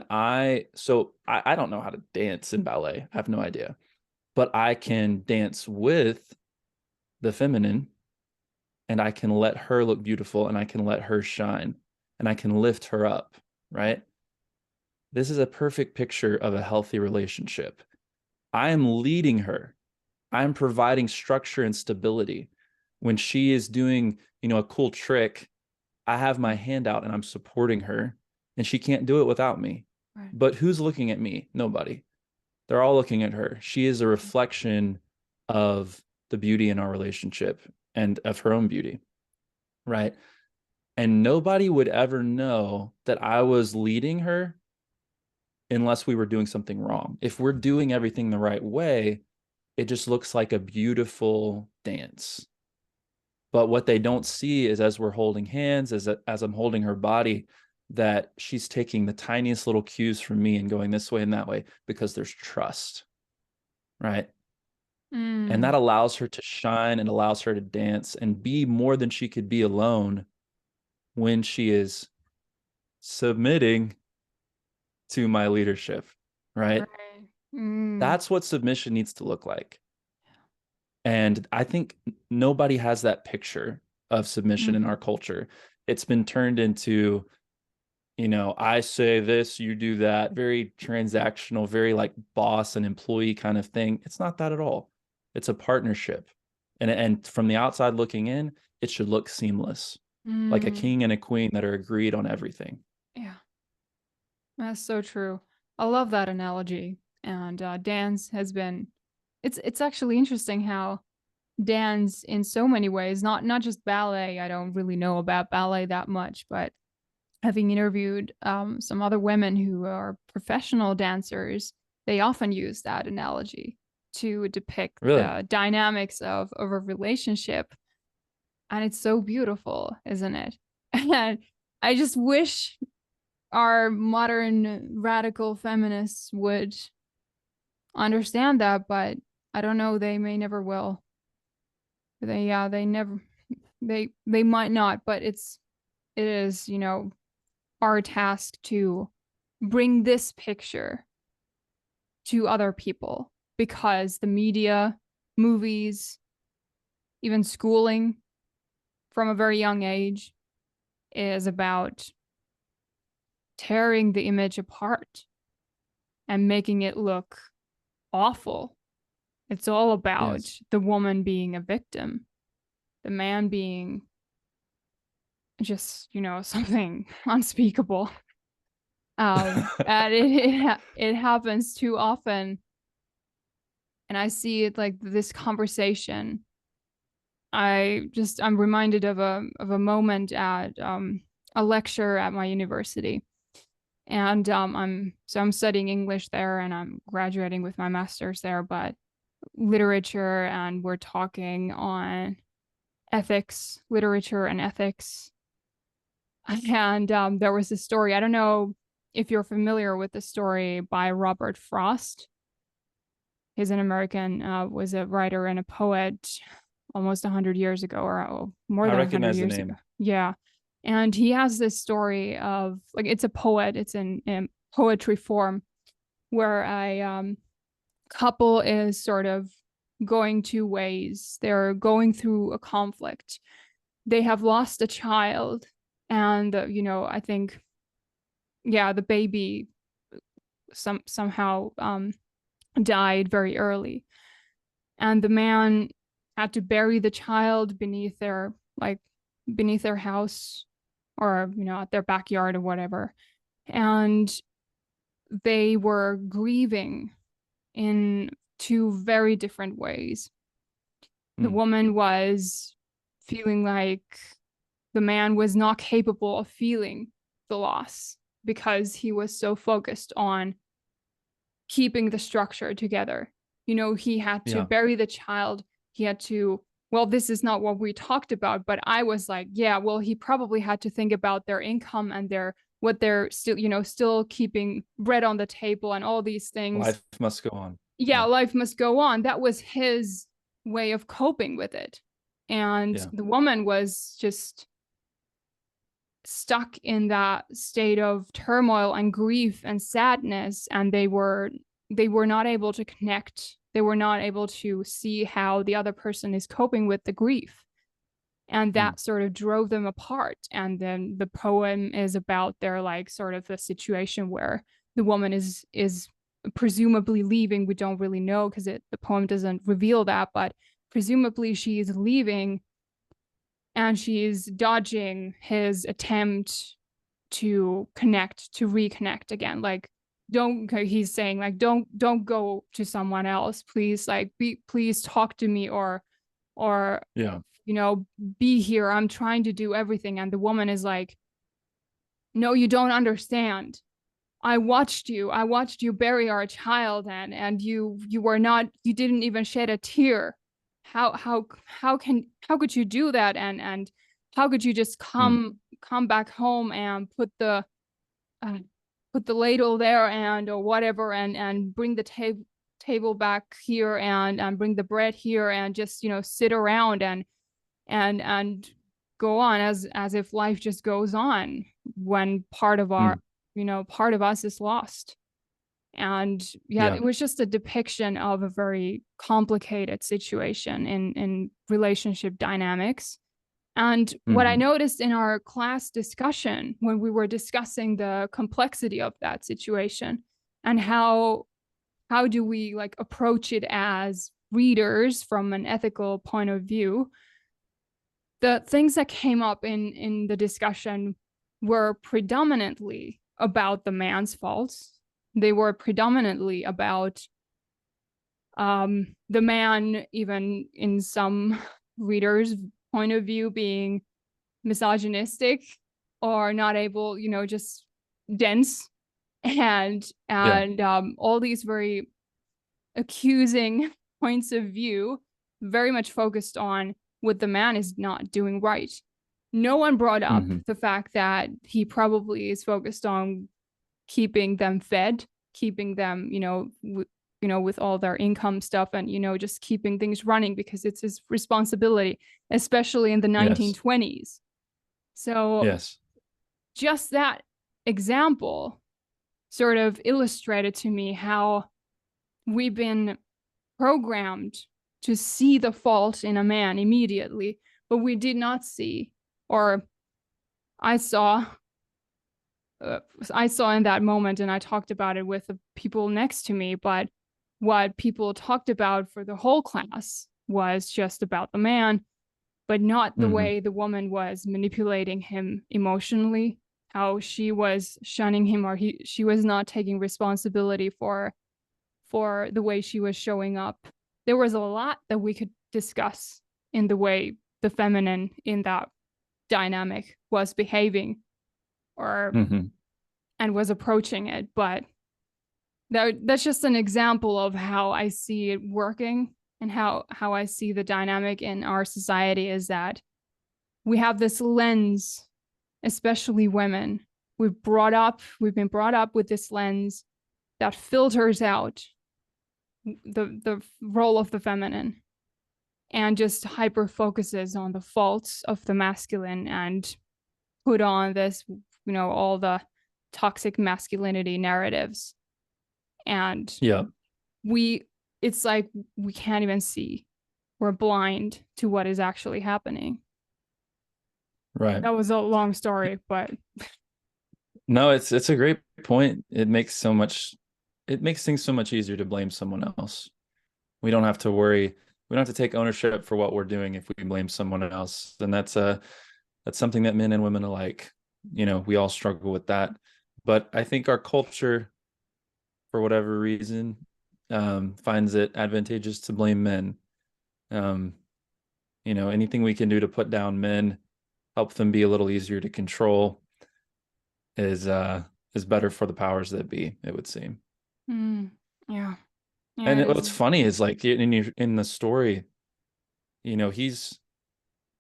I don't know how to dance in ballet. I have no idea. But I can dance with the feminine, and I can let her look beautiful, and I can let her shine, and I can lift her up, right? This is a perfect picture of a healthy relationship. I am leading her. I'm providing structure and stability. When she is doing, a cool trick, I have my hand out and I'm supporting her, and she can't do it without me. Right. But who's looking at me? Nobody. They're all looking at her. She is a reflection of the beauty in our relationship and of her own beauty, right? And nobody would ever know that I was leading her unless we were doing something wrong. If we're doing everything the right way, it just looks like a beautiful dance. But what they don't see is, as we're holding hands, as I'm holding her body, that she's taking the tiniest little cues from me and going this way and that way because there's trust, right? And Mm. that allows her to shine and allows her to dance and be more than she could be alone when she is submitting to my leadership, right? Right. Mm. That's what submission needs to look like. And I think nobody has that picture of submission in Mm-hmm. our culture. It's been turned into, I say this, you do that, very transactional, very like boss and employee kind of thing. It's not that at all. It's a partnership. And from the outside looking in, it should look seamless, like a Mm. king and a queen that are agreed on everything. Yeah, that's so true. I love that analogy. And dance has been it's actually interesting how dance in so many ways, not just ballet. I don't really know about ballet that much, but having interviewed some other women who are professional dancers, they often use that analogy to depict Really? the dynamics of a relationship. And it's so beautiful, isn't it? And I just wish our modern radical feminists would understand that, but I don't know, they may never will. They never they might not, but it is, our task to bring this picture to other people because the media, movies, even schooling from a very young age is about tearing the image apart and making it look awful. It's all about Yes. the woman being a victim, the man being just, something unspeakable. And it happens too often, and I see it like this conversation. I'm reminded of a moment at a lecture at my university, and I'm studying English there, and I'm graduating with my master's there. But literature, and we're talking on ethics, literature and ethics. And there was a story, I don't know if you're familiar with the story by Robert Frost. He's an American, was a writer and a poet almost 100 years ago, or more I than 100 recognize the years ago. name. Yeah. And he has this story of, like, it's a poet, it's in poetry form, where a couple is sort of going two ways. They're going through a conflict. They have lost a child, and I think, yeah, the baby somehow died very early, and the man had to bury the child beneath their house, or at their backyard or whatever. And they were grieving in two very different ways. The Mm. woman was feeling like the man was not capable of feeling the loss because he was so focused on keeping the structure together. He had to Yeah. bury the child. He had to, well, this is not what we talked about, but I was like, yeah, well, he probably had to think about their income and what they're still keeping bread on the table and all these things. Life must go on. Yeah, Yeah. life must go on. That was his way of coping with it. And Yeah. the woman was just stuck in that state of turmoil and grief and sadness, and they were not able to connect. They were not able to see how the other person is coping with the grief, and Mm. that sort of drove them apart. And then the poem is about their, like, sort of the situation where the woman is presumably leaving. We don't really know because the poem doesn't reveal that, but presumably she is leaving, and she's dodging his attempt to reconnect again. Like, don't, he's saying, like, don't go to someone else, please, like, please talk to me, or Yeah. be here, I'm trying to do everything. And the woman is like, no, you don't understand. I watched you bury our child, and you were not, you didn't even shed a tear. How could you do that? And how could you just Mm. come back home and uh, put the ladle there, and or whatever, and bring the table back here, and bring the bread here, and just sit around and go on as if life just goes on, when Mm. part of us is lost. And yeah, Yeah. it was just a depiction of a very complicated situation in relationship dynamics. And what I Hmm. noticed in our class discussion, when we were discussing the complexity of that situation, and how do we, like, approach it as readers from an ethical point of view, the things that came up in the discussion were predominantly about the man's faults. They were predominantly about the man, even in some readers' point of view, being misogynistic, or not able, just dense, and Yeah. all these very accusing points of view, very much focused on what the man is not doing right. No one brought up Hmm. the fact that he probably is focused on keeping them fed, keeping them, with all their income stuff, and just keeping things running because it's his responsibility, especially in the Yes. 1920s. So Yes. just that example sort of illustrated to me how we've been programmed to see the fault in a man immediately, but we did not see, or I saw, I saw in that moment, and I talked about it with the people next to me. But what people talked about for the whole class was just about the man, but not the Hmm. way the woman was manipulating him emotionally, how she was shunning him, or she was not taking responsibility for the way she was showing up. There was a lot that we could discuss in the way the feminine in that dynamic was behaving, or Hmm. and was approaching it. But that's just an example of how I see it working. and how I see the dynamic in our society is that we have this lens, especially women. We've been brought up with this lens that filters out the role of the feminine and just hyper focuses on the faults of the masculine and put on this, all the toxic masculinity narratives. And Yeah. it's like we can't even see. We're blind to what is actually happening. Right. That was a long story, but No, it's a great point. It makes things so much easier to blame someone else. We don't have to worry. We don't have to take ownership for what we're doing if we blame someone else. And that's something that men and women alike, we all struggle with that. But I think our culture, for whatever reason, finds it advantageous to blame men. Um, anything we can do to put down men, help them be a little easier to control, is better for the powers that be, it would seem. yeah, yeah, And it what's is. funny is like in the story, he's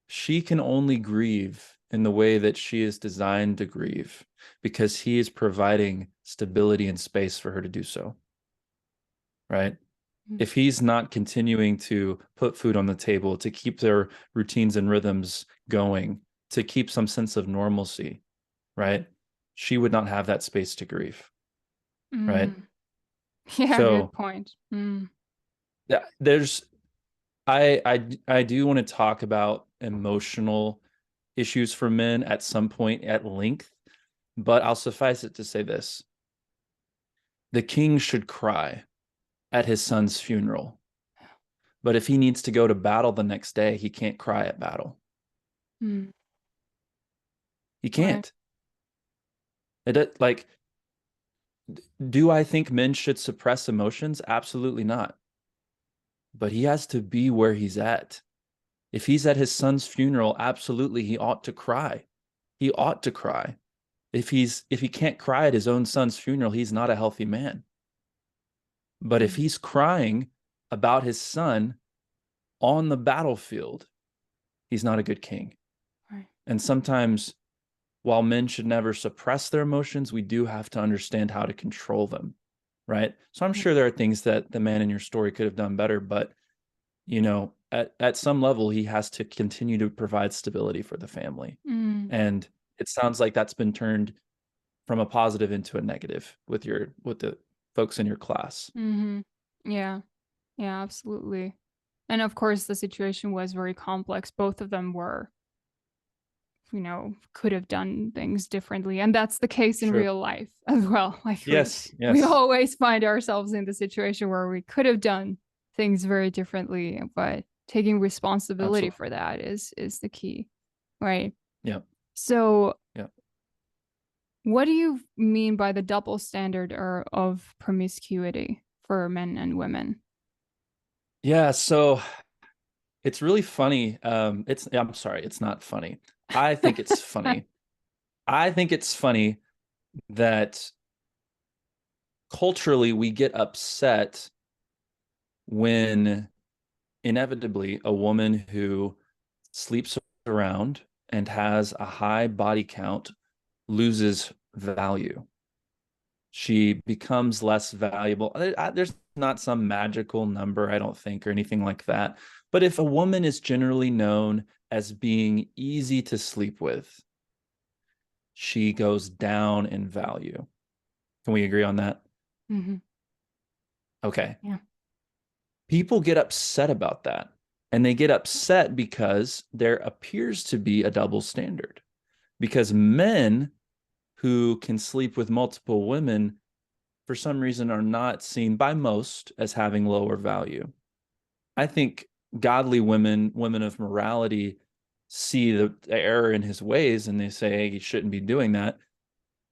she can only grieve in the way that she is designed to grieve because he is providing stability and space for her to do so. Right? If he's not continuing to put food on the table, to keep their routines and rhythms going, to keep some sense of normalcy, right? She would not have that space to grieve, right? Mm. Yeah, good So point. yeah, I do want to talk about emotional issues for men at some point at length, but I'll suffice it to say this. The king should cry at his son's funeral, but if he needs to go to battle the next day, he can't cry at battle. Mm. He Right. can't. Like, do I think men should suppress emotions? Absolutely not. But he has to be where he's at. If he's at his son's funeral, absolutely he ought to cry. He ought to cry. If he can't cry at his own son's funeral, he's not a healthy man. But if Mm. he's crying about his son on the battlefield, he's not a good king. Right. And sometimes, while men should never suppress their emotions, we do have to understand how to control them. Right. So I'm Yeah. sure there are things that the man in your story could have done better, but at some level, he has to continue to provide stability for the family. Mm. And it sounds like that's been turned from a positive into a negative with the folks in your class. Mm-hmm. Yeah. Yeah, absolutely. And of course, the situation was very complex. Both of them were, could have done things differently. And that's the case in Sure. real life as well. Like Yes, we yes, always find ourselves in the situation where we could have done things very differently, but taking responsibility absolutely. for that is the key. Right. Yeah, So yeah. what do you mean by the double standard or of promiscuity for men and women? Yeah, so it's really funny. I'm sorry, it's not funny. I think it's funny. I think it's funny that culturally we get upset when inevitably a woman who sleeps around and has a high body count loses value. She becomes less valuable. There's not some magical number, I don't think, or anything like that. But if a woman is generally known as being easy to sleep with, she goes down in value. Can we agree on that? Mm-hmm. Okay. Yeah. People get upset about that. And they get upset because there appears to be a double standard. Because men who can sleep with multiple women, for some reason, are not seen by most as having lower value. I think godly women, women of morality, see the error in his ways and they say, hey, he shouldn't be doing that.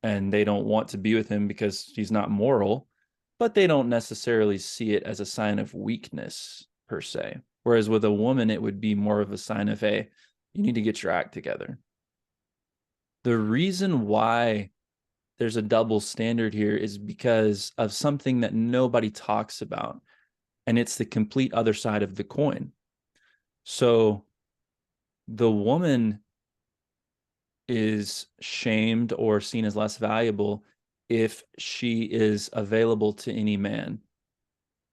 And they don't want to be with him because he's not moral, but they don't necessarily see it as a sign of weakness per se. Whereas with a woman, it would be more of a sign of, hey, you need to get your act together. The reason why there's a double standard here is because of something that nobody talks about. and it's the complete other side of the coin. So the woman is shamed or seen as less valuable if she is available to any man.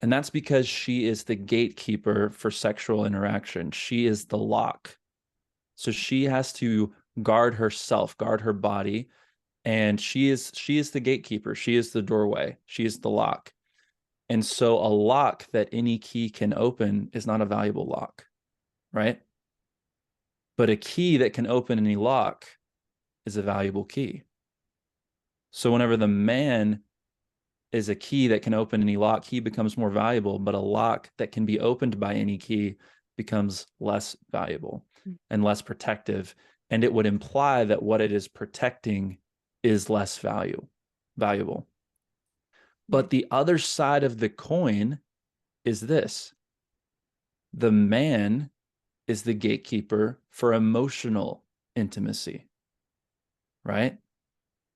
And that's because she is the gatekeeper for sexual interaction. She is the lock. So she has to guard herself, guard her body, and she is the gatekeeper. She is the doorway. She is the lock. And so a lock that any key can open is not a valuable lock, right? But a key that can open any lock is a valuable key. So whenever the man is a key that can open any lock, he becomes more valuable, but a lock that can be opened by any key becomes less valuable and less protective. And it would imply that what it is protecting is less valuable. But the other side of the coin is this: the man is the gatekeeper for emotional intimacy, right?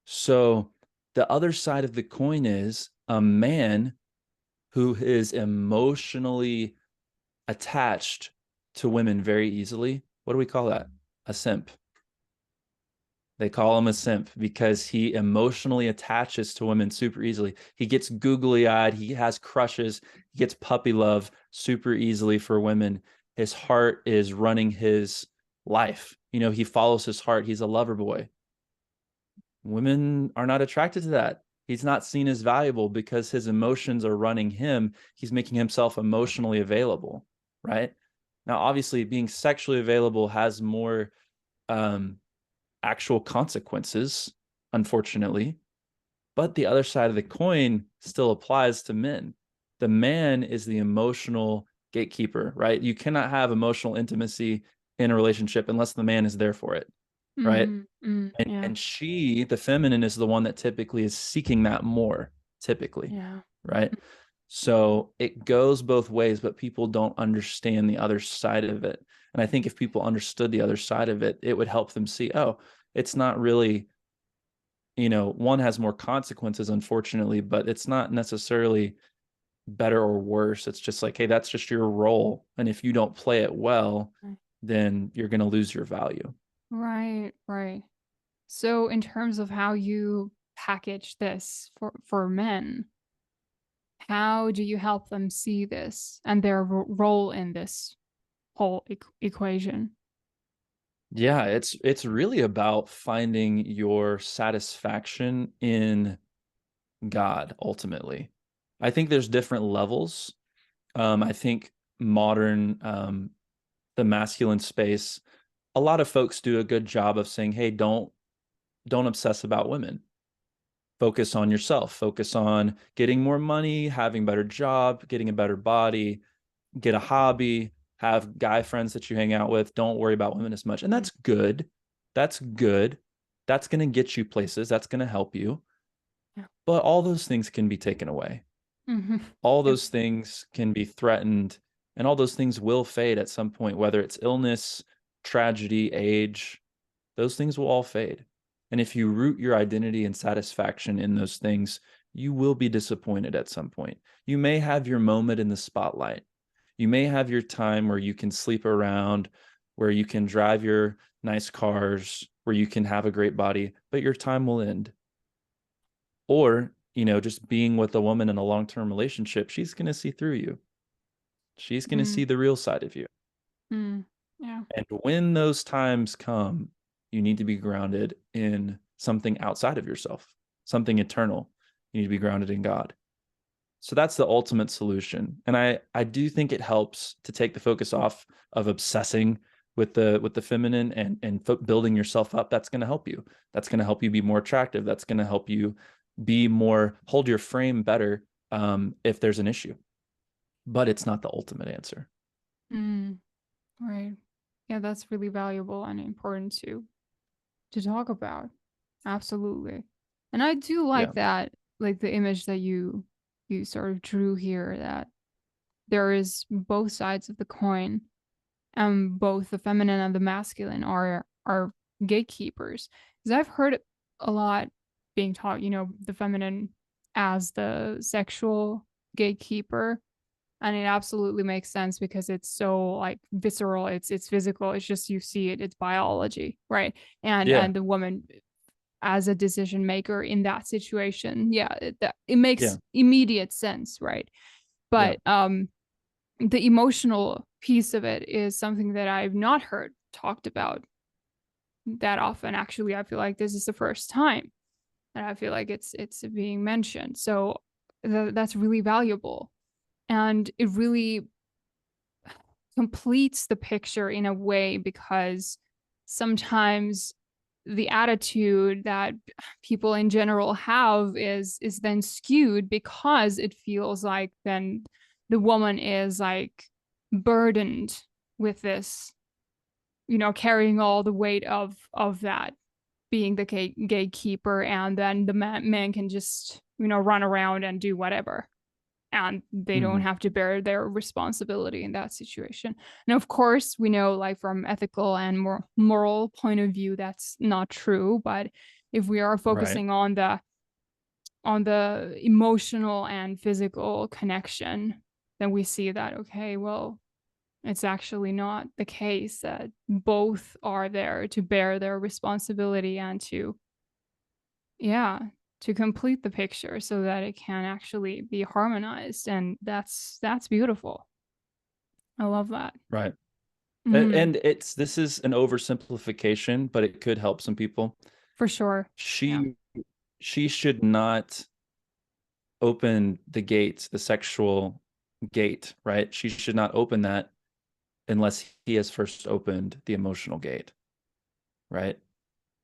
So the other side of the coin is a man who is emotionally attached to women very easily. What do we call that? A simp. They call him a simp because he emotionally attaches to women super easily. He gets googly eyed. He has crushes. He gets puppy love super easily for women. His heart is running his life. He follows his heart. He's a lover boy. Women are not attracted to that. He's not seen as valuable because his emotions are running him. He's making himself emotionally available, right? Now, obviously, being sexually available has more actual consequences, unfortunately. But the other side of the coin still applies to men. The man is the emotional gatekeeper, right? You cannot have emotional intimacy in a relationship unless the man is there for it, right? Yeah. And she, the feminine, is the one that typically is seeking that more, typically, Yeah. right? So it goes both ways, but people don't understand the other side of it. And I think if people understood the other side of it, it would help them see, oh, it's not really, one has more consequences, unfortunately, but it's not necessarily better or worse. It's just like, hey, that's just your role. And if you don't play it well, then you're going to lose your value. Right, right. So in terms of how you package this for men, how do you help them see this and their role in this whole equation? Yeah, it's really about finding your satisfaction in God ultimately. I think there's different levels. I think modern the masculine space, a lot of folks do a good job of saying, "Hey, don't obsess about women. Focus on yourself. Focus on getting more money, having a better job, getting a better body, get a hobby, have guy friends that you hang out with. Don't worry about women as much." And that's good. That's good. That's going to get you places. That's going to help you. Yeah. But all those things can be taken away. Mm-hmm. All Yep. those things can be threatened, and all those things will fade at some point, whether it's illness, tragedy, age, those things will all fade. And if you root your identity and satisfaction in those things, you will be disappointed at some point. You may have your moment in the spotlight. You may have your time where you can sleep around, where you can drive your nice cars, where you can have a great body, but your time will end. Or, just being with a woman in a long-term relationship, she's going to see through you. She's going to Mm, see the real side of you. yeah. And when those times come, you need to be grounded in something outside of yourself, something eternal. You need to be grounded in God. So that's the ultimate solution. And I do think it helps to take the focus off of obsessing with the feminine and building yourself up. That's going to help you. That's going to help you be more attractive. That's going to help you be more, hold your frame better if there's an issue. But it's not the ultimate answer. Mm, right. Yeah, that's really valuable and important to talk about. Absolutely. And I do Yeah. like that, like the image that you sort of drew here, that there is both sides of the coin, and both the feminine and the masculine are gatekeepers. Because I've heard a lot being taught, the feminine as the sexual gatekeeper, And it absolutely makes sense because it's so like visceral, it's physical, it's just you see it, it's biology, right? Yeah. And the woman as a decision maker in that situation, yeah, it makes Yeah. immediate sense, right? Yeah. But the emotional piece of it is something that I've not heard talked about that often. Actually, I feel like this is the first time, and I feel like it's being mentioned. So that's really valuable, and it really completes the picture in a way because sometimes the attitude that people in general have is then skewed because it feels like then the woman is like burdened with this, carrying all the weight of that, being the gatekeeper, and then the man can just run around and do whatever, and they don't Hmm. have to bear their responsibility in that situation. And of course, we know, like from ethical and more moral point of view, that's not true. But if we are Right. focusing on the emotional and physical connection, then we see that okay, well, it's actually not the case that both are there to bear their responsibility and to, yeah, to complete the picture so that it can actually be harmonized. And that's beautiful. I love that. Right. Mm, And this is an oversimplification, but it could help some people. for sure. Yeah. She she should not open the gate, the sexual gate, right? She should not open that unless he has first opened the emotional gate, right?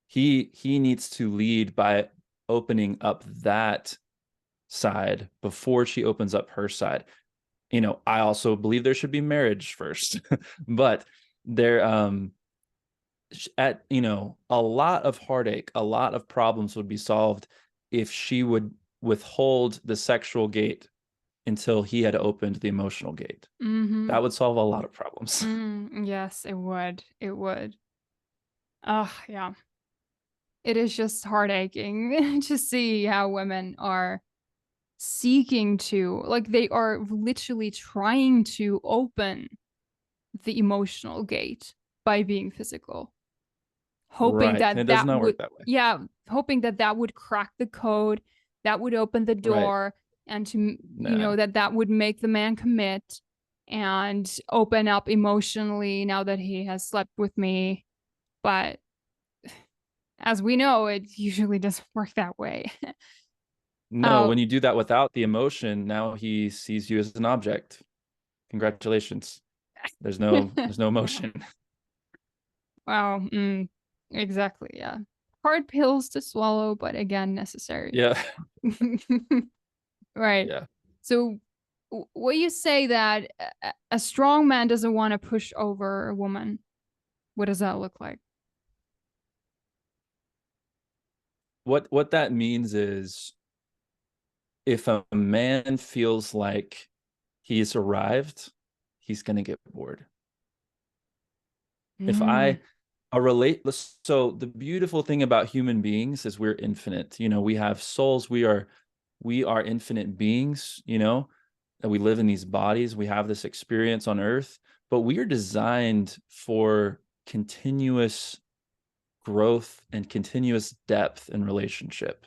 He needs to lead by opening up that side before she opens up her side. I also believe there should be marriage first, but there at a lot of heartache, a lot of problems would be solved if she would withhold the sexual gate until he had opened the emotional gate. Mm-hmm. That would solve a lot of problems. Yes, it would. It would. Yeah. It is just heartaching to see how women are seeking to, like, they are literally trying to open the emotional gate by being physical, hoping Right. And it that does that not would, work that way. yeah, hoping that that would crack the code, that would open the Right. door, and to, Nah. that would make the man commit and open up emotionally now that he has slept with me. But as we know, it usually doesn't work that way. No, Oh, when you do that without the emotion, now he sees you as an object. Congratulations. There's no emotion. wow. Exactly. Yeah. Hard pills to swallow, but again, necessary. Yeah. Right. Yeah. So, what you say that a strong man doesn't want to push over a woman? What does that look like? What that means is if a man feels like he's arrived, he's going to get bored. If Mm, I a relate So the beautiful thing about human beings is we're infinite. We have souls, we are infinite beings, that we live in these bodies, we have this experience on earth, but we are designed for continuous growth and continuous depth in relationship,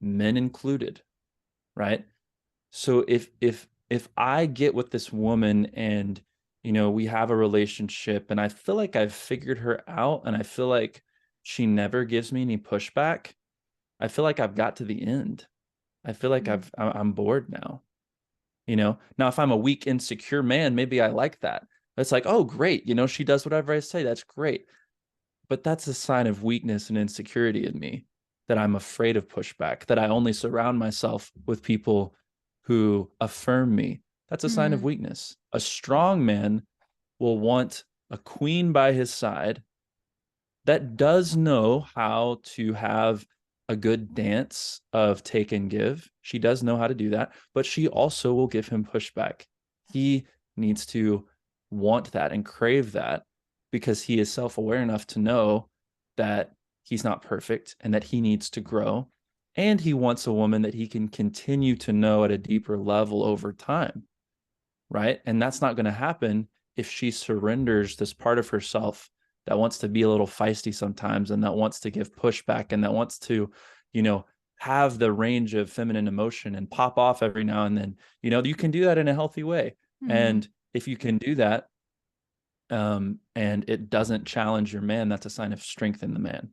men included, right? So if I get with this woman and we have a relationship and I feel like I've figured her out and I feel like she never gives me any pushback, I feel like I've got to the end. I feel like mm, I'm bored now. Now if I'm a weak, insecure man, maybe I like that. It's like, oh great, she does whatever I say. That's great. But that's a sign of weakness and insecurity in me, that I'm afraid of pushback, that I only surround myself with people who affirm me. That's a sign of mm, weakness. A strong man will want a queen by his side that does know how to have a good dance of take and give. She does know how to do that, but she also will give him pushback. He needs to want that and crave that because he is self aware enough to know that he's not perfect and that he needs to grow. And he wants a woman that he can continue to know at a deeper level over time. right? And that's not going to happen if she surrenders this part of herself that wants to be a little feisty sometimes and that wants to give pushback and that wants to, you know, have the range of feminine emotion and pop off every now and then. You know, you can do that in a healthy way. Mm, And if you can do that, and it doesn't challenge your man, that's a sign of strength in the man.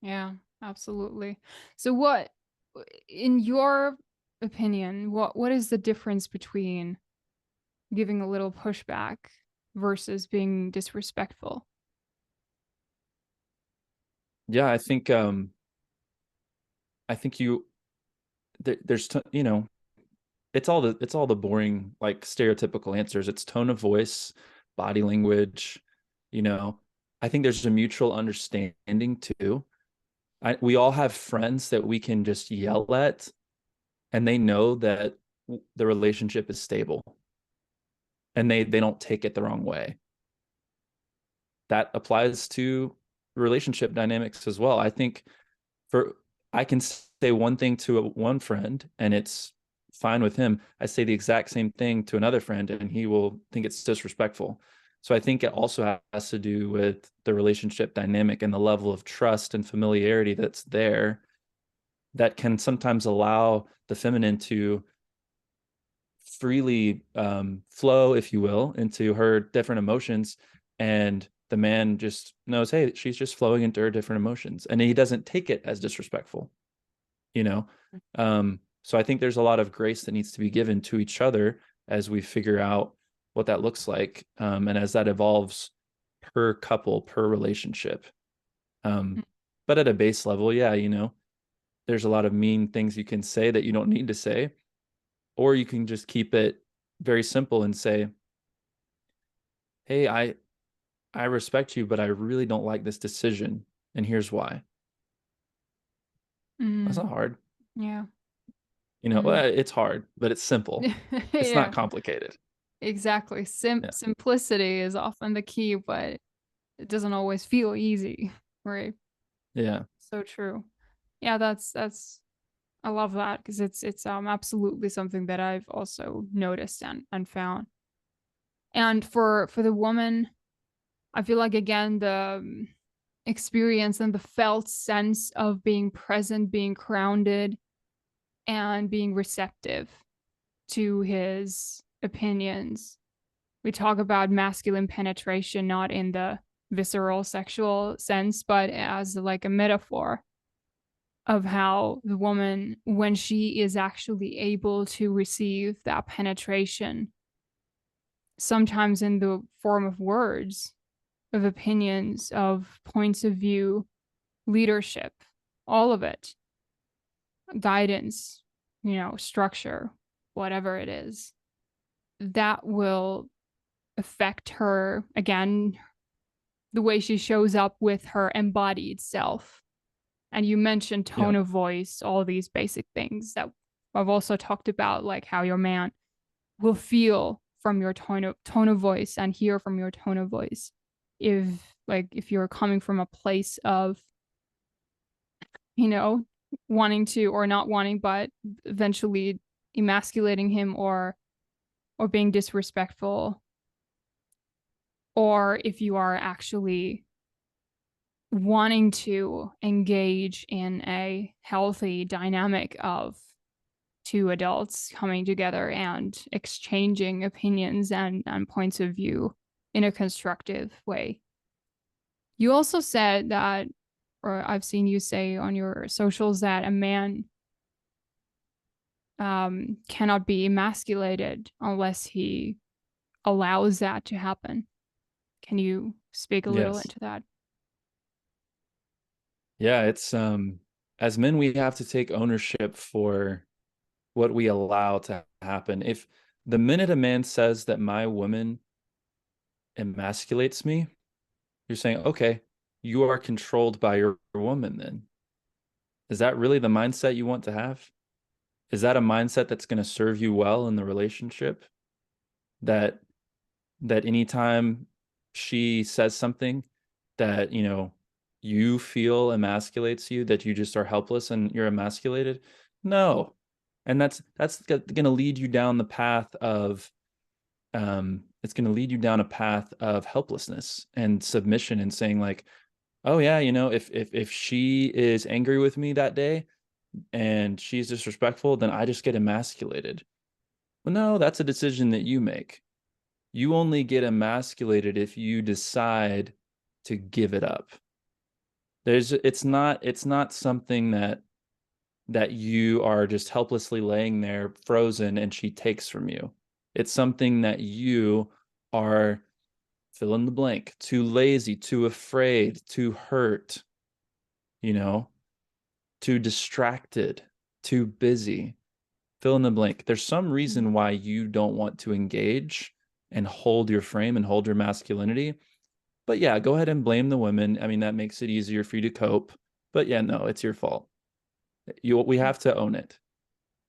yeah, absolutely. So what, in your opinion, what is the difference between giving a little pushback versus being disrespectful? Yeah, I think you know, it's all the boring like stereotypical answers. It's tone of voice, body language, you know. I think there's a mutual understanding too. We all have friends that we can just yell at and they know that the relationship is stable and they don't take it the wrong way. That applies to relationship dynamics as well. I think for I can say one thing to one friend and it's fine with him. I say the exact same thing to another friend and he will think it's disrespectful. So I think it also has to do with the relationship dynamic and the level of trust and familiarity that's there that can sometimes allow the feminine to freely flow, if you will, into her different emotions. And the man just knows, hey, she's just flowing into her different emotions. And he doesn't take it as disrespectful, you know? So I think there's a lot of grace that needs to be given to each other as we figure out what that looks like. And as that evolves per couple, per relationship. Um, but at a base level, yeah, you know, there's a lot of mean things you can say that you don't need to say, or you can just keep it very simple and say, hey, I respect you, but I really don't like this decision, and here's why. That's Mm, not hard. yeah. You know, Mm. well, it's hard, but it's simple. It's not Yeah, complicated. exactly. Yeah. Simplicity is often the key, but it doesn't always feel easy, right? Yeah. So true. Yeah, that's I love that because it's absolutely something that I've also noticed and found. And for the woman, I feel like again the experience and the felt sense of being present, being grounded, and being receptive to his opinions. We talk about masculine penetration not in the visceral sexual sense, but as like a metaphor of how the woman, when she is actually able to receive that penetration, sometimes in the form of words, of opinions, of points of view, leadership, all of it, guidance, structure, whatever it is, that will affect her again, the way she shows up with her embodied self. And you mentioned Yeah. tone of voice, all these basic things that I've also talked about, like how your man will feel from your tone of voice and hear from your tone of voice. If you're coming from a place of, you know, wanting to or not wanting, but eventually emasculating him or being disrespectful, or if you are actually wanting to engage in a healthy dynamic of two adults coming together and exchanging opinions and points of view in a constructive way. You also said that, or I've seen you say on your socials, that a man cannot be emasculated unless he allows that to happen. Can you speak a little Yes. into that? Yeah, it's as men we have to take ownership for what we allow to happen. If the minute a man says that my woman emasculates me, you're saying, okay, you are controlled by your woman then. Is that really the mindset you want to have? Is that a mindset that's going to serve you well in the relationship? That that anytime she says something that, you know, you feel emasculates you, that you just are helpless and you're emasculated? No. And that's going to lead you down the path of it's going to lead you down a path of helplessness and submission and saying like, oh yeah, if she is angry with me that day and she's disrespectful, then I just get emasculated. Well, no, that's a decision that you make. You only get emasculated if you decide to give it up. It's not something that you are just helplessly laying there frozen and she takes from you. It's something that you are, fill in the blank, too lazy, too afraid, too hurt, you know, too distracted, too busy. Fill in the blank. There's some reason why you don't want to engage and hold your frame and hold your masculinity. But yeah, go ahead and blame the women. I mean, that makes it easier for you to cope. But yeah, no, it's your fault. We have to own it.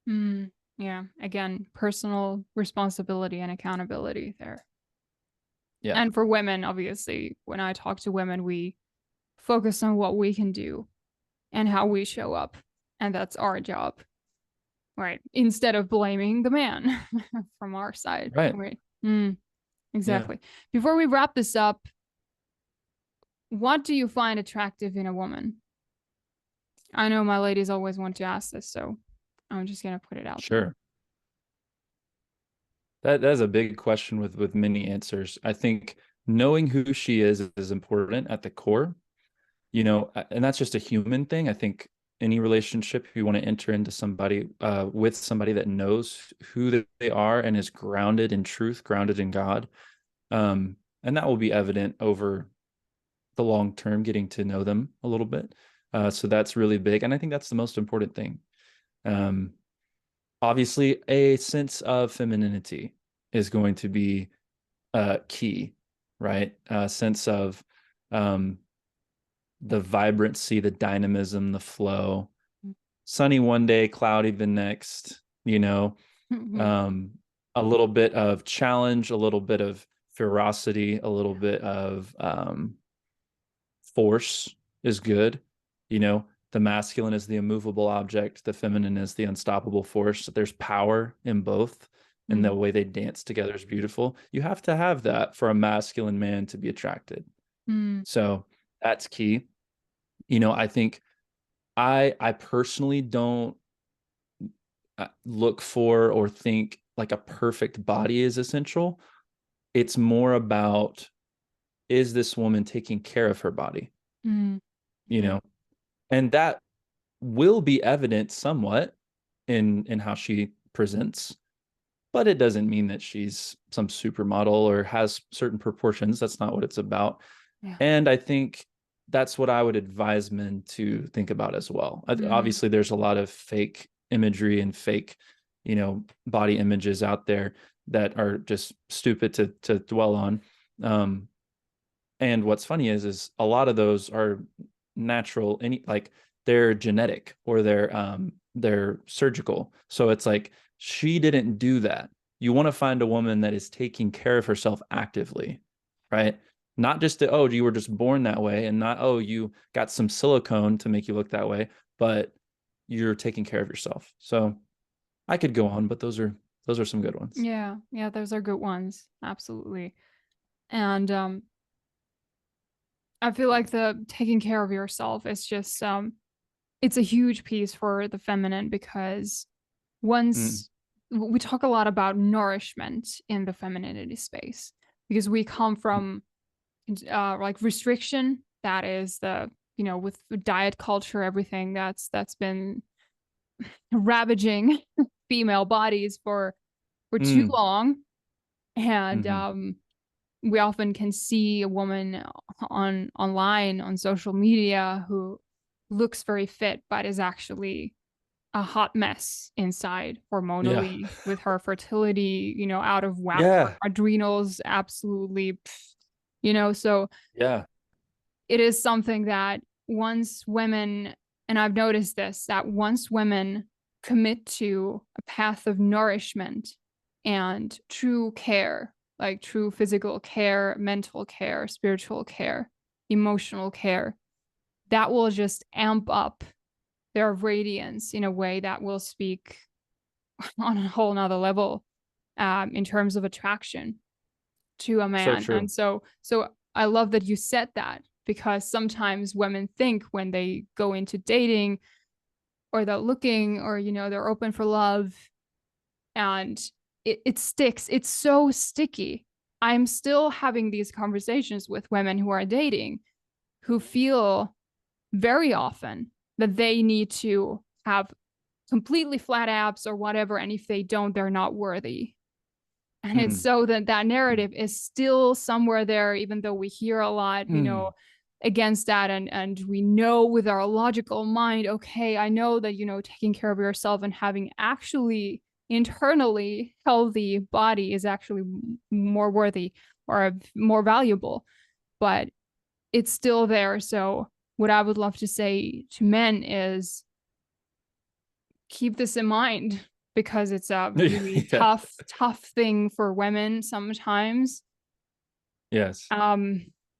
Mm, yeah. Again, personal responsibility and accountability there. Yeah, And for women, obviously, when I talk to women, we focus on what we can do and how we show up. And that's our job, right? Instead of blaming the man from our side, right. right? Yeah, Exactly. Before we wrap this up, what do you find attractive in a woman? I know my ladies always want to ask this, so I'm just gonna put it out there. sure. That is a big question with many answers. I think knowing who she is important at the core, and that's just a human thing. I think any relationship, if you want to enter into somebody with somebody that knows who they are and is grounded in truth, grounded in God, and that will be evident over the long term, getting to know them a little bit. So that's really big, and I think that's the most important thing. Um, Obviously, a sense of femininity is going to be key, right? A sense of um, the vibrancy, the dynamism, the flow. Sunny one day, cloudy the next, um, a little bit of challenge, a little bit of ferocity, a little bit of force is good. The masculine is the immovable object, the feminine is the unstoppable force. There's power in both, and the way they dance together is beautiful. You have to have that for a masculine man to be attracted. So that's key. I think I personally don't look for or think like a perfect body is essential. It's more about, is this woman taking care of her body? You Okay. know, and that will be evident somewhat in how she presents, but it doesn't mean that she's some supermodel or has certain proportions. That's not what it's about. Yeah. And I think that's what I would advise men to think about as well. Obviously, there's a lot of fake imagery and fake, body images out there that are just stupid to dwell on. And what's funny is a lot of those are natural, like they're genetic or they're surgical. So it's like she didn't do that. You want to find a woman that is taking care of herself actively, right? Not just that, oh, you were just born that way, and not, oh, you got some silicone to make you look that way, but you're taking care of yourself. So I could go on, but those are some good ones. Yeah, yeah, those are good ones. Absolutely. And I feel like the taking care of yourself is just it's a huge piece for the feminine because Mm, once we talk a lot about nourishment in the femininity space because we come from like restriction, that is the with diet culture, everything that's been ravaging female bodies for too mm, long. And mm-hmm. we often can see a woman online on social media who looks very fit but is actually a hot mess inside Yeah. hormonally with her fertility, out of whack, Yeah. her adrenals absolutely, so Yeah. it is something that once women, and I've noticed this, that once women commit to a path of nourishment and true care, like true physical care, mental care, spiritual care, emotional care, that will just amp up their radiance in a way that will speak on a whole nother level in terms of attraction to a So man. true. And so I love that you said that, because sometimes women think when they go into dating or they're looking, or they're open for love, and it sticks. It's so sticky. I'm still having these conversations with women who are dating, who feel very often that they need to have completely flat abs or whatever, and if they don't, they're not worthy. And it's Mm. so that narrative is still somewhere there, even though we hear a lot, Mm. against that, and we know with our logical mind, okay, I know that taking care of yourself and having actually internally healthy body is actually more worthy or more valuable, but it's still there. So what I would love to say to men is keep this in mind, because it's a really Yeah. tough thing for women sometimes. Yes.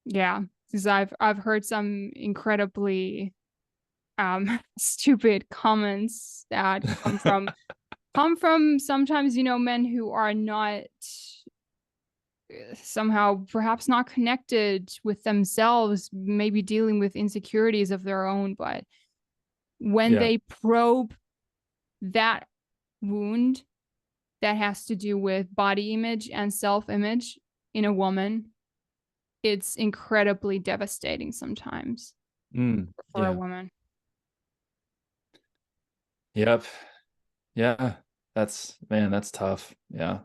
Yeah, because I've heard some incredibly stupid comments that come from sometimes men who are not somehow perhaps not connected with themselves, maybe dealing with insecurities of their own, but when Yeah. they probe that wound that has to do with body image and self-image in a woman, it's incredibly devastating sometimes Mm. for a Yeah. woman. Yep. Yeah. That's man, that's tough. Yeah.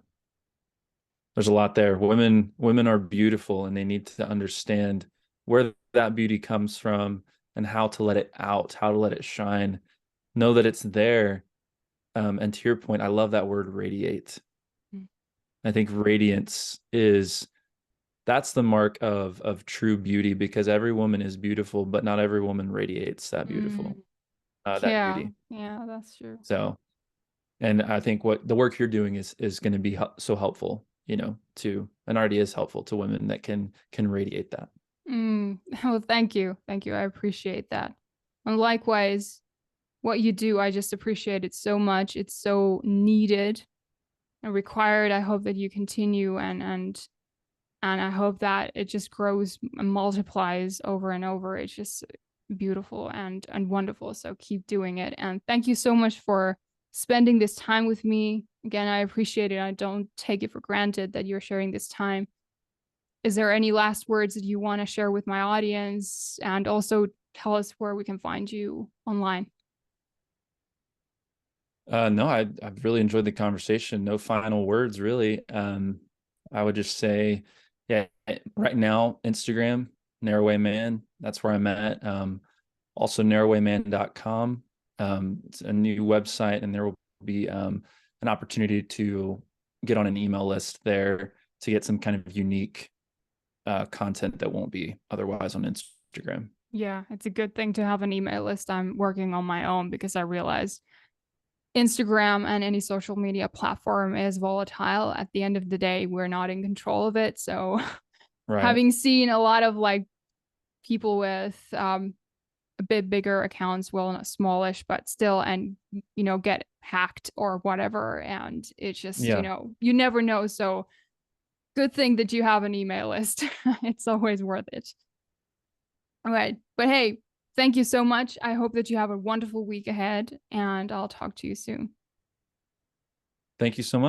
There's a lot there. Women are beautiful and they need to understand where that beauty comes from and how to let it out, how to let it shine. Know that it's there. And to your point, I love that word radiate. Mm. I think radiance is that's the mark of true beauty, because every woman is beautiful, but not every woman radiates that Mm. beautiful, that Yeah, beauty. yeah, that's true. So, and I think what the work you're doing is going to be so helpful, to and already is helpful to women that can radiate that. Well, thank you, I appreciate that. And likewise, what you do, I just appreciate it so much. It's so needed and required. I hope that you continue, and I hope that it just grows and multiplies over and over. It's just beautiful and wonderful. So keep doing it. And thank you so much for spending this time with me. Again, I appreciate it. I don't take it for granted that you're sharing this time. Is there any last words that you want to share with my audience? And also tell us where we can find you online. No, I've really enjoyed the conversation. No final words, really. I would just say, yeah, right now, Instagram, Narrowway Man, that's where I'm at. Also narrowwayman.com. It's a new website, and there will be an opportunity to get on an email list there to get some kind of unique content that won't be otherwise on Instagram. Yeah, it's a good thing to have an email list. I'm working on my own because I realized Instagram and any social media platform is volatile. At the end of the day, we're not in control of it. So, Right. having seen a lot of like people with a bit bigger accounts, well, not smallish, but still, and get hacked or whatever, and it's just Yeah. you never know. So, good thing that you have an email list. It's always worth it. All right, but hey, thank you so much. I hope that you have a wonderful week ahead, and I'll talk to you soon. Thank you so much.